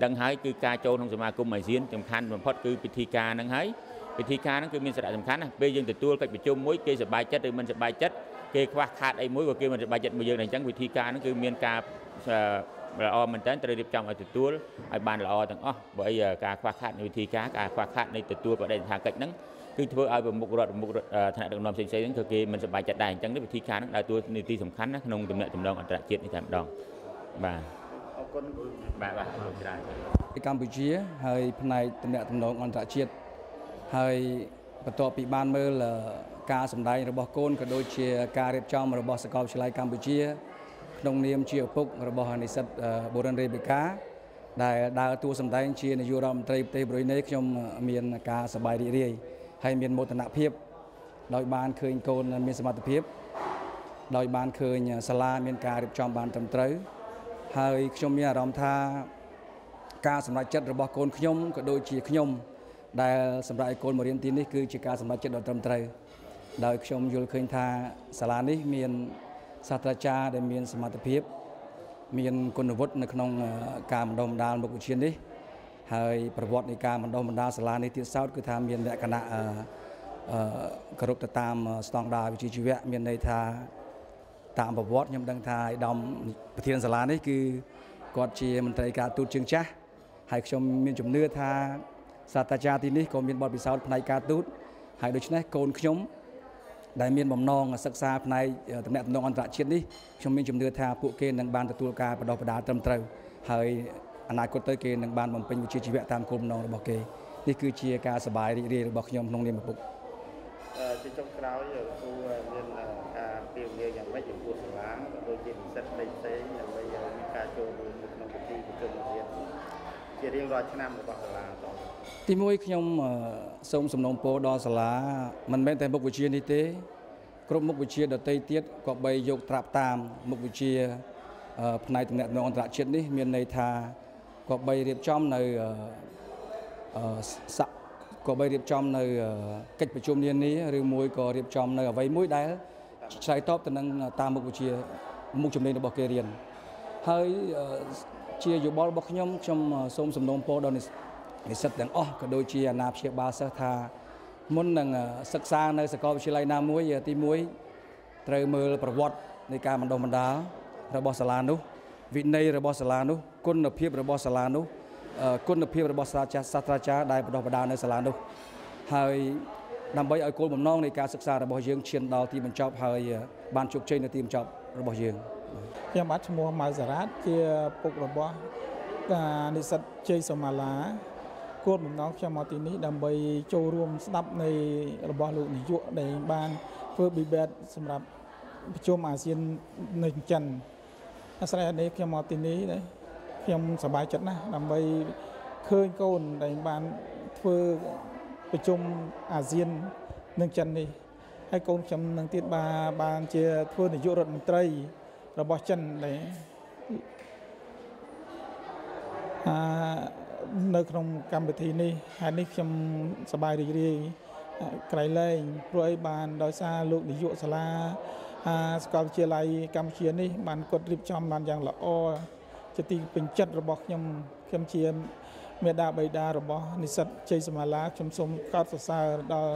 ដឹងហើយគឺការចូលក្នុងសមាគមអាស៊ានសំខាន់បំផុតគឺពិធីការហ្នឹងហើយពិធីការហ្នឹងគឺមានសារៈសំខាន់ណាស់ពេលយើងទទួលកិច្ចប្រជុំមួយគេសប្បាយចិត្តឬមិនសប្បាយចិត្តគេខ្វះខាតអីមួយក៏គេមិនសប្បាយចិត្តមួយយើងដែរអញ្ចឹងវិធីការហ្នឹងគឺមានការល្អមែនតើត្រូវរៀបចំឲ្យទទួលឲ្យបានល្អទាំងអស់បើអីការខ្វះខាតនៃវិធីការការខ្វះខាតនៃទទួលបដិថាកិច្ចហ្នឹងគឺធ្វើឲ្យប្រមុខរដ្ឋថ្នាក់ដឹកនាំផ្សេងៗហ្នឹងគឺគេមិនសប្បាយចិត្តដែរអញ្ចឹងវិធីការហ្នឹងដើរតួនាទីសំខាន់ណាក្នុងទំនាក់ទំនងអន្តរជាតិនេះតែម្ដងបាទអរគុណបាទច្រើនកម្ពុជាហើយផ្នែកទំនាក់ទំនងអន្តរជាតិហើយបន្ទាប់ពីបានមើលការសម្ដែងរបស់កូនក៏ដូចជាការរៀបចំរបស់សាកលវិទ្យាល័យកម្ពុជាក្នុងនាមជាឪពុករបស់និស្សិតបូរិនរេបេកាដែលដើរតួសម្ដែងជានាយករដ្ឋមន្ត្រីប្រទេសប្រ៊ុយណេខ្ញុំមានការសប្បាយរីករាយហើយមានមោទនភាពដោយបានឃើញកូនមានសមត្ថភាពដោយបានឃើញសាលាមានការរៀបចំបានត្រឹមត្រូវហើយខ្ញុំមានអារម្មណ៍ថាការសម្រេចចិត្តរបស់កូនខ្ញុំក៏ដូចជាខ្ញុំ ដែលសម្រាប់ឲ្យកូនមករៀនទីនេះគឺជាការសម្រេចចិត្តដ៏ត្រឹមត្រូវដោយខ្ញុំយល់ឃើញថាសាលានេះមានសាស្ត្រាចារ្យដែលមានសមត្ថភាពមានគុណវុឌ្ឍិនៅក្នុងការបណ្ដុះបណ្ដាលមុខវិជ្ជានេះហើយប្រវត្តិនៃការបណ្ដុះបណ្ដាលសាលានេះទៀតសោតគឺថាមានលក្ខណៈគោរពទៅតាមស្តង់ដារវិជ្ជាជីវៈមានន័យថាតាមប្រវត្តិខ្ញុំដឹងថាឯកឧត្តមប្រធានសាលានេះគឺគាត់ជាមន្ត្រីការទូតជើងចាស់ហើយខ្ញុំមានជំនឿថាសាស្ត្រាចារ្យទីនេះក៏មានបទពិសោធន៍ផ្នែកការទូតហើយដូច្នេះកូនខ្ញុំដែលមានបំណងសិក្សាផ្នែកទំនាក់ទំនងអន្តរជាតិនេះខ្ញុំមានជំនឿថាពួកគេនឹងបានទទួលការបណ្ដុះបណ្ដាលត្រឹមត្រូវហើយអនាគតទៅគេនឹងបានបំពេញវិជ្ជាជីវៈតាមគោលបំណងរបស់គេនេះគឺជាការសប្បាយរីករាយរបស់ខ្ញុំក្នុងនាមឪពុកជាចុងក្រោយគ្រូមានការពៀវនាយ៉ាងម៉េចចំពោះសាលាក៏ដូចជានិស្សិតផ្សេងៗដើម្បីមានការចូលរួមក្នុងពិធីប្រជុំអាស៊ានជារៀងរាល់ឆ្នាំរបស់សាលាតទី1ខ្ញុំសូមសំណូមពរដល់សាលាមិនមែនតែមុខវិជ្ជានេះទេគ្រប់មុខវិជ្ជាដទៃទៀតក៏បីយកត្រាប់តាមមុខវិជ្ជាផ្នែកទំនាក់ទំនងអន្តរជាតិនេះមានន័យថាក៏បីរៀបចំនៅកិច្ចប្រជុំនានាឬមួយក៏រៀបចំនៅអ្វីមួយដែលឆ្លើយតបទៅនឹងតាមមុខវិជ្ជាមុខជំនាញរបស់គេរៀនហើយជាយោបល់របស់ខ្ញុំសូមសំណូមពរដល់និស្សិតទាំងអស់ក៏ដូចជាអាណាព្យាបាលសិស្សថាមុននឹងសិក្សានៅសាកលវិទ្យាល័យណាមួយទី1ត្រូវមើលប្រវត្តិនៃការបណ្ដុះបណ្ដាលរបស់សាលានោះវិន័យរបស់សាលានោះគុណភាពរបស់សាលានោះគុណភាពរបស់សាស្ត្រាចារ្យដែលបណ្ដុះបណ្ដាលនៅសាលានោះហើយដើម្បីឲ្យគោលបំណងនៃការសិក្សារបស់យើងឈានដល់ទីបញ្ចប់ហើយបានជោគជ័យនៅទីបញ្ចប់របស់យើងខ្ញុំបាទឈ្មោះម៉ៅសារ៉ាតជាពុករបស់និស្សិតជ័យសូម៉ាឡាគោលបំណងខ្ញុំមកទីនេះដើម្បីចូលរួមស្ដាប់នៃរបស់លោកនាយកដែលបានធ្វើ debate សម្រាប់ប្រជុំអាស៊ាននៅចិនអាស្រ័យនេះខ្ញុំមកទីនេះខ្ញុំសប្បាយចិត្តណាស់ដើម្បីឃើញកូនដែលបានធ្វើប្រជុំអាស៊ាននៅចិននេះហើយកូនខ្ញុំនឹងទៀតបានជាធ្វើនាយករដ្ឋមន្ត្រីរបស់ចិនដែលនៅក្នុងកម្មវិធីនេះហើយនេះខ្ញុំសប្បាយរីករាយក្រៃលែងព្រោះអីបានដោយសារលោកនាយកសាលាសាកលវិទ្យាល័យកម្ពុជានេះបានគាត់រៀបចំបានយ៉ាងល្អជាទីពេញចិត្តរបស់ខ្ញុំជាមេដាបៃតារបស់និស្សិតជ័យសមាឡាខ្ញុំសូមកោតសរសើរដល់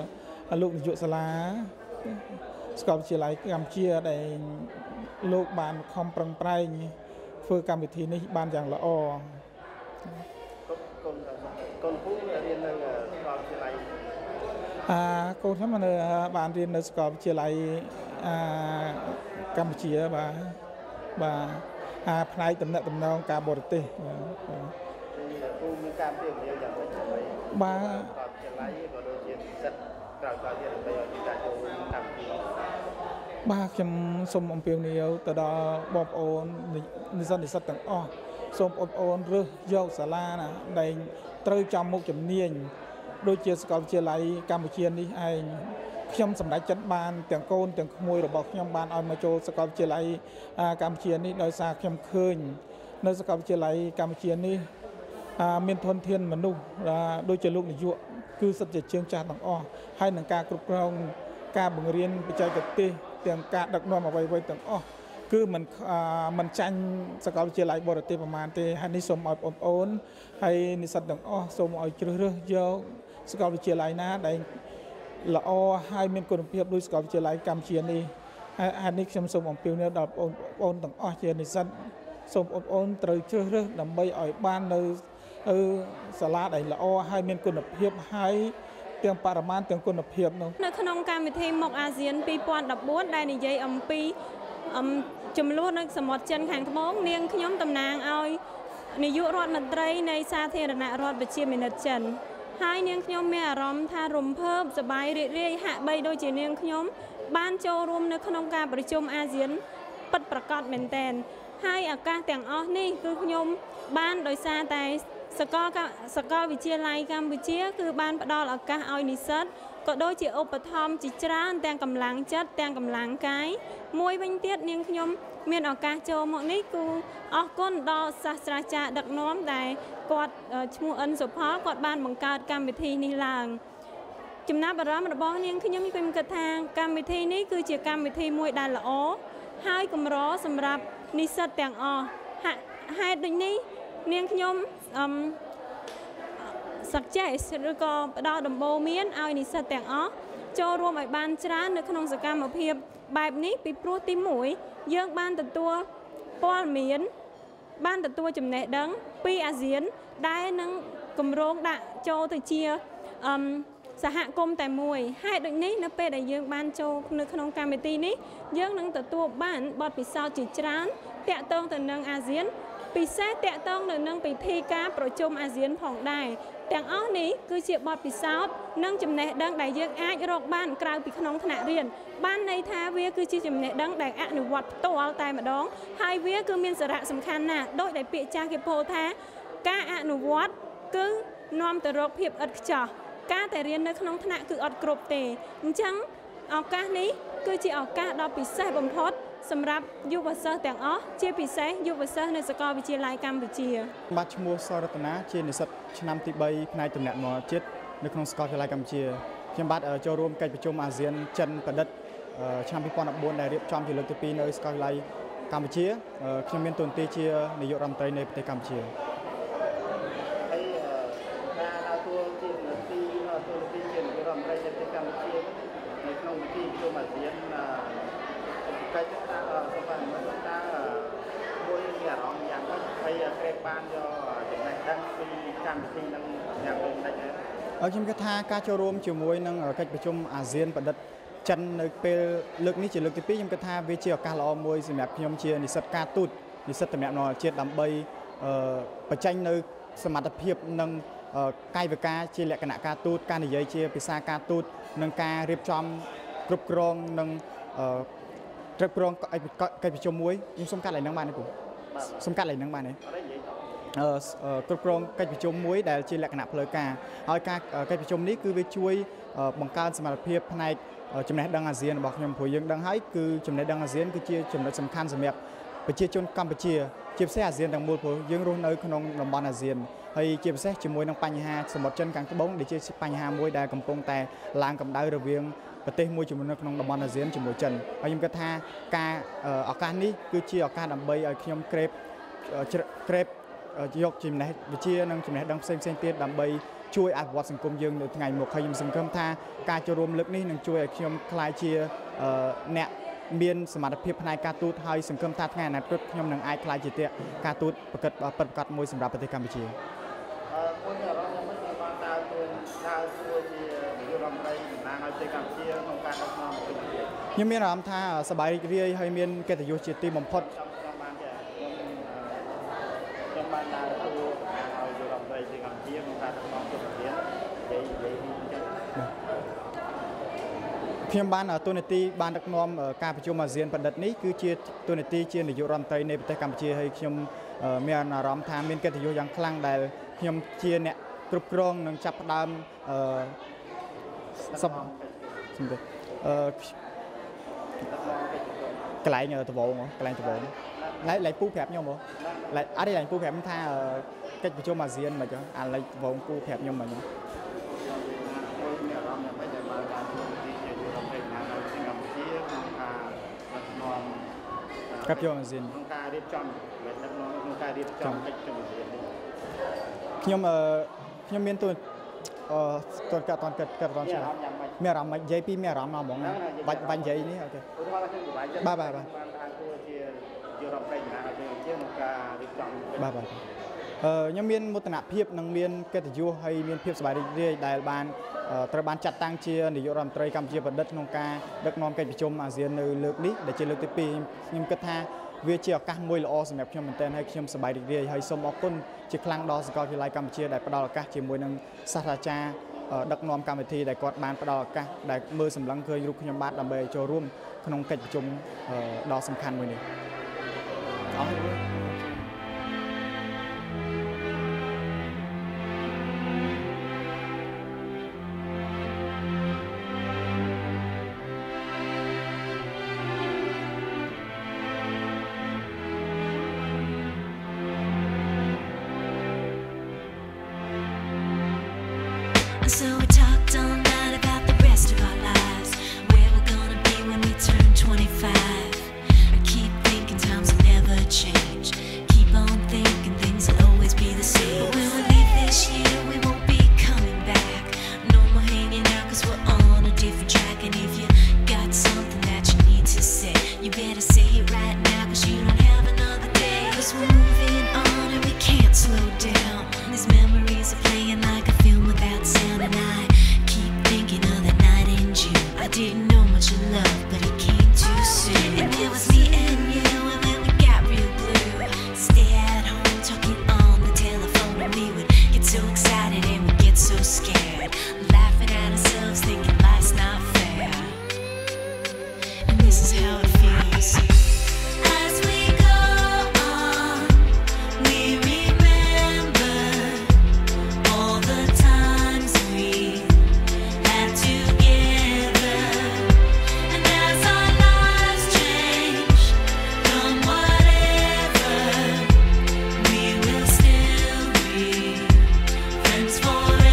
លោកនាយកសាលាសាកលវិទ្យាល័យកម្ពុជាដែលលោកបានខំប្រឹងប្រែងធ្វើកម្មវិធីនេះបានយ៉ាងល្អកូនគ្រូរៀននៅសាកលវិទ្យាល័យកូនខ្ញុំបានរៀននៅសាកលវិទ្យាល័យកម្ពុជាបាទផ្នែកទំនាក់ទំនងការបរទេសគ្រូមានការពៀវនាយ៉ាងម៉េចដើម្បីបាទសាកលវិទ្យាល័យក៏ដូចជានិស្សិតក្រៅសាកលវិទ្យាល័យដើម្បីឲ្យមានការចូលរួមកម្មវិធីបាទខ្ញុំសូមអំពាវនាវទៅដល់បងប្អូននិស្សិតទាំងអស់សូមបងប្អូនរើសយកសាលាណាដែលត្រូវចំមុខជំនាញដូចជាសាកលវិទ្យាល័យកម្ពុជានេះឯងខ្ញុំសម្រេចចិត្តបានទាំងកូនទាំងក្មួយរបស់ខ្ញុំបានឲ្យមកចូលសាកលវិទ្យាល័យកម្ពុជានេះដោយសារខ្ញុំឃើញនៅសាកលវិទ្យាល័យកម្ពុជានេះមានធនធានមនុស្សដូចជាលោកនាយកគឺសិតជាជើងចាស់ទាំងអស់ហើយនឹងការគ្រប់គ្រងការបង្រៀនបច្ចេកទេសទាំងការដឹកនាំអ្វីៗទាំងអស់គឺមិនចាញ់សាកលវិទ្យាល័យបរទេសប្រមាណទេហើយនេះសូមឲ្យបងប្អូនហើយនិស្សិតទាំងអស់សូមឲ្យជ្រើសរើសយកសាកលវិទ្យាល័យណាដែលល្អហើយមានគុណភាពដូចសាកលវិទ្យាល័យកម្ពុជានេះហើយនេះខ្ញុំសូមអំពាវនាវដល់បងប្អូនទាំងអស់ជានិស្សិតសូមបងប្អូនត្រូវជ្រើសរើសដើម្បីឲ្យបាននៅសាលាដែលល្អហើយមានគុណភាពហើយទាំងបរិមាណទាំងគុណភាពនោះនៅក្នុងកម្មវិធីមុខអាស៊ាន2014ដែលនិយាយអំពីចំនួននៅសមុទ្រចិនខាងត្បូងនាងខ្ញុំតំណាងឲ្យនាយករដ្ឋមន្ត្រីនៃសាធារណរដ្ឋប្រជាមានិតចិនហើយនាងខ្ញុំមានអារម្មណ៍ថារំភើបសប្បាយរីករាយហាក់បីដូចជានាងខ្ញុំបានចូលរួមនៅក្នុងការប្រជុំអាស៊ានពិតប្រាកដមែនទែនហើយឱកាសទាំងអស់នេះគឺខ្ញុំបានដោយសារតែសាកលវិទ្យាល័យកម្ពុជាគឺបានផ្ដល់ឱកាសឲ្យនិស្សិត ក៏ដូចជាឧបត្ថម្ភជាច្រើនទាំងកម្លាំងចិត្តទាំងកម្លាំងកាយមួយវិញទៀតនាងខ្ញុំមានឱកាសចូលមកនេះគឺអរគុណដល់សាស្ត្រាចារ្យដឹកនាំដែលគាត់ឈ្មោះអិនសុផលគាត់បានបង្កើតកម្មវិធីនេះឡើងចំណាប់អារម្មណ៍របស់នាងខ្ញុំខ្ញុំគិតថាកម្មវិធីនេះគឺជាកម្មវិធីមួយដែលល្អហើយកម្រសម្រាប់និស្សិតទាំងអស់ហេតុដូចនេះនាងខ្ញុំsuggest ឬក៏ផ្ដល់ដំបូន្មានឲ្យនិស្សិតទាំងអស់ចូលរួមឲ្យបានច្រើននៅក្នុងសកម្មភាពបែបនេះពីព្រោះទី1យើងបានទទួលព័ត៌មានបានទទួលចំណេះដឹងពីអាស៊ានដែលនឹងគម្រោងដាក់ចូលទៅជាសហគមន៍តែមួយហេតុដូចនេះនៅពេលដែលយើងបានចូលនៅក្នុងកម្មវិធីនេះយើងនឹងទទួលបានបទពិសោធន៍ជាច្រើនតាក់ទងទៅនឹងអាស៊ានពិសេសតាក់ទងនៅនឹងពិធីការប្រជុំអាស៊ានផងដែរទាំងអស់នេះគឺជាបទពិសោធន៍និងចំណេះដឹងដែលយើងអាចរកបានក្រៅពីក្នុងថ្នាក់រៀនបានន័យថាវាគឺជាចំណេះដឹងដែលអនុវត្តផ្ទាល់តែម្ដងហើយវាគឺមានសារៈសំខាន់ណាស់ដោយដែលពាក្យចាស់គេពោលថាការអនុវត្តគឺនាំទៅរកភាពឥតខ្ចោះការតែរៀននៅក្នុងថ្នាក់គឺអត់គ្រប់ទេអញ្ចឹងឱកាសនេះគឺជាឱកាសដ៏ពិសេសបំផុតសម្រាប់យុវសិស្សទាំងអស់ជាពិសេសយុវសិស្សនៅសាកលវិទ្យាល័យកម្ពុជាបាទឈ្មោះសរតនាជានិស្សិតឆ្នាំទី3ផ្នែកទំនាក់ទំនងជាតិនៅក្នុងសាកលវិទ្យាល័យកម្ពុជាខ្ញុំបាទចូលរួមកិច្ចប្រជុំអាស៊ានចិនប្រឌិតឆ្នាំ2014ដែលរៀបចំជាលើកទី2នៅសាកលវិទ្យាល័យកម្ពុជាខ្ញុំមានតួនាទីជានាយករដ្ឋមន្ត្រីនៃប្រទេសកម្ពុជាហើយការដើរតួជានាទីជានាយករដ្ឋមន្ត្រីនៃប្រទេសកម្ពុជានៅក្នុងពិធីប្រជុំអាស៊ានកិច្ចការសម្ព័ន្ធមិត្តតាមួយមានអារម្មណ៍យ៉ាងម៉េចហើយក្រេបបានយកចំណេះដឹងពីកម្មវិធីនឹងយ៉ាងដូចម្ដេចដែរខ្ញុំគិតថាការចូលរួមជាមួយនឹងកិច្ចប្រជុំអាស៊ានប្រឌិតចិននៅពេលលើកនេះជាលើកទី2ខ្ញុំគិតថាវាជាឱកាសល្អមួយសម្រាប់ខ្ញុំជានិស្សិតការទូតនិស្សិតទំនាក់ទំនងជាតិដើម្បីបញ្ចេញនៅសមត្ថភាពនិងកាយវិការជាលក្ខណៈការទូតការនិយាយជាភាសាការទូតនិងការរៀបចំគ្រប់គ្រងនិងគ្រប់គ្រងកិច្ចប្រជុំមួយខ្ញុំសុំកាត់ឡើងនឹងបានទេគ្រូសុំកាត់ឡើងនឹងបានទេគ្រប់គ្រងកិច្ចប្រជុំមួយដែលជាលក្ខណៈផ្លូវការហើយការកិច្ចប្រជុំនេះគឺវាជួយបង្កើនសមត្ថភាពផ្នែកចំណេះដឹងអាស៊ានរបស់ខ្ញុំព្រោះយើងដឹងហើយគឺចំណេះដឹងអាស៊ានគឺជាចំណុចសំខាន់សម្រាប់ប្រជាជនកម្ពុជាជាពិសេសអាស៊ានទាំងមូលព្រោះយើងរស់នៅក្នុងតំបន់អាស៊ានហើយជាពិសេសជាមួយនឹងបញ្ហាសមុទ្រចិនខាងត្បូងដែលជាបញ្ហាមួយដែលកំពុងតែឡើងកម្ដៅរវាងប្រទេសមួយចំនួននៅក្នុងតំបន់អាស៊ានជាមួយចិនហើយខ្ញុំគិតថាការឱកាសនេះគឺជាឱកាសដើម្បីឲ្យខ្ញុំក្រេបយកចំណេះវិជ្ជានិងចំណេះដឹងផ្សេងៗទៀតដើម្បីជួយអភិវឌ្ឍសង្គមយើងនៅថ្ងៃមុខហើយខ្ញុំសង្ឃឹមថាការចូលរួមលើកនេះនឹងជួយឲ្យខ្ញុំក្លាយជាអ្នកមានសមត្ថភាពផ្នែកការទូតហើយសង្ឃឹមថាថ្ងៃអនាគតខ្ញុំនឹងអាចក្លាយជាការទូតប្រកបមួយសម្រាប់ប្រទេសកម្ពុជាមួយអារម្មណ៍យ៉ាងម៉េចបានដើរតួជានាយករដ្ឋមន្ត្រីតំណាងឲ្យប្រទេសកម្ពុជាក្នុងការដឹកនាំប្រទេសកម្ពុជាខ្ញុំមានអារម្មណ៍ថាសប្បាយរីករាយហើយមានកិត្តិយសជាទីបំផុតខ្ញុំបានដើរតួឲ្យនាយករដ្ឋមន្ត្រីប្រទេសកម្ពុជាក្នុងការដឹកនាំប្រទេសកម្ពុជាខ្ញុំបានតួនាទីបានដឹកនាំការប្រជុំអាស៊ានប្រឌិតនេះគឺជាតួនាទីជានាយករដ្ឋមន្ត្រីនៃប្រទេសកម្ពុជាហើយខ្ញុំមានអារម្មណ៍ថាមានកិត្តិយសយ៉ាងខ្លាំងដែលខ្ញុំជាអ្នកគ្រប់គ្រងនិងចាប់ផ្ដើមកន្លែងដបងឡើងពូប្រាប់ខ្ញុំហ៎អត់ទេឡើងពូប្រាប់ថាកិច្ចប្រជុំអាស៊ានមិនចឹងអាឡៃដបងពូប្រាប់ខ្ញុំមិនចឹងមានអារម្មណ៍យ៉ាងម៉េចដែលបានដើរតួនាទីជានាយករដ្ឋមន្ត្រីនៅប្រទេសកម្ពុជាក្នុងការដឹកនាំកិច្ចប្រជុំអាស៊ានក្នុងការរៀបចំក្នុងការរៀបចំកិច្ចប្រជុំអាស៊ាននេះខ្ញុំមានតួកាត់តនគិតមានអារម្មណ៍មិននិយាយពីមានអារម្មណ៍មកហ្មងបាញ់និយាយនេះអូខេឧទាហរណ៍ខ្ញុំបានដើរតួជានាយករដ្ឋមន្ត្រីណាឲ្យយើងជាក្នុងការរៀបចំបាទខ្ញុំមានមោទនភាពនិងមានកិត្តិយសហើយមានភាពសប្បាយរីករាយដែលបានត្រូវបានចាត់តាំងជានាយករដ្ឋមន្ត្រីកម្ពុជាប្រឌិតក្នុងការដឹកនាំកិច្ចប្រជុំអាស៊ាននៅលើកនេះដែលជាលើកទី2ខ្ញុំគិតថាវាជាឱកាសមួយល្អសម្រាប់ខ្ញុំមែនទែនហើយខ្ញុំសប្បាយរីករាយហើយសូមអរគុណជាខ្លាំងដល់សាកលវិទ្យាល័យកម្ពុជាដែលផ្ដល់ឱកាសជាមួយនឹងសាស្ត្រាចារ្យដឹកនាំកម្មវិធីដែលគាត់បានផ្ដល់ឱកាសដែលមើលសម្លឹងឃើញរូបខ្ញុំបាទដើម្បីចូលរួមក្នុងកិច្ចប្រជុំដ៏សំខាន់មួយនេះអរគុណ love, but it came too soon. And it was me and you, and then we got real blue. Stay at home talking on the telephone, and we would get so excited and we'd get so scared, laughing at ourselves, thinking life's not fair. And this is how it feels. As we go on, we remember all the times we had together. And as our lives change from whatever, we will still be friends forever.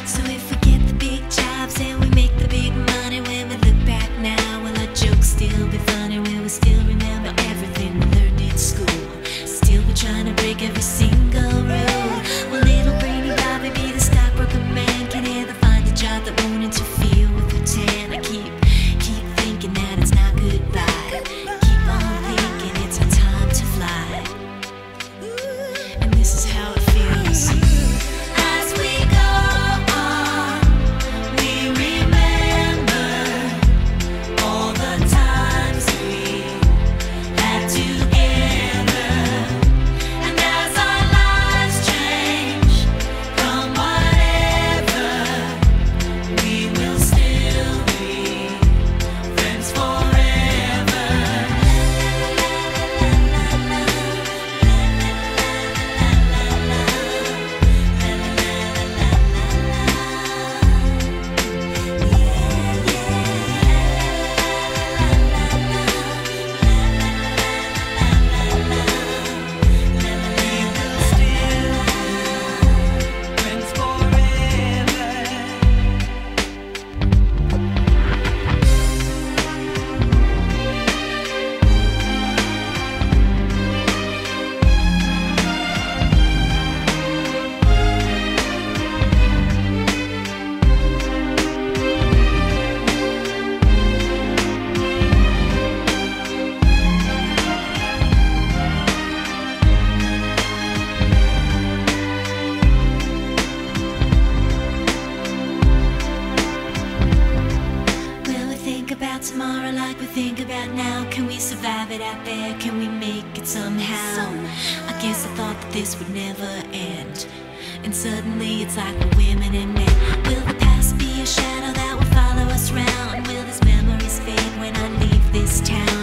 So if we get the big jobs and we make the big money, when we look back now, will our jokes still be funny? Will we still remember everything we learned in school? Still be trying to break every single rule? Will little brainy Bobby be the stockbroker man? Can he ever find a job that won't interfere with the tan? I keep thinking that it's not goodbye. Keep on thinking it's our time to fly. And this is how it feels. As we go on, we remember all the times we had together. And as our lives change from whatever, we will still be friends forever. Friends forever. Will we think about tomorrow like we think about now? Can we survive it out there? Can we make it somehow? I guess I thought that this would never end, and suddenly it's like we're women and men. Will the past be a shadow that will follow us round? Will these memories fade when I leave this town?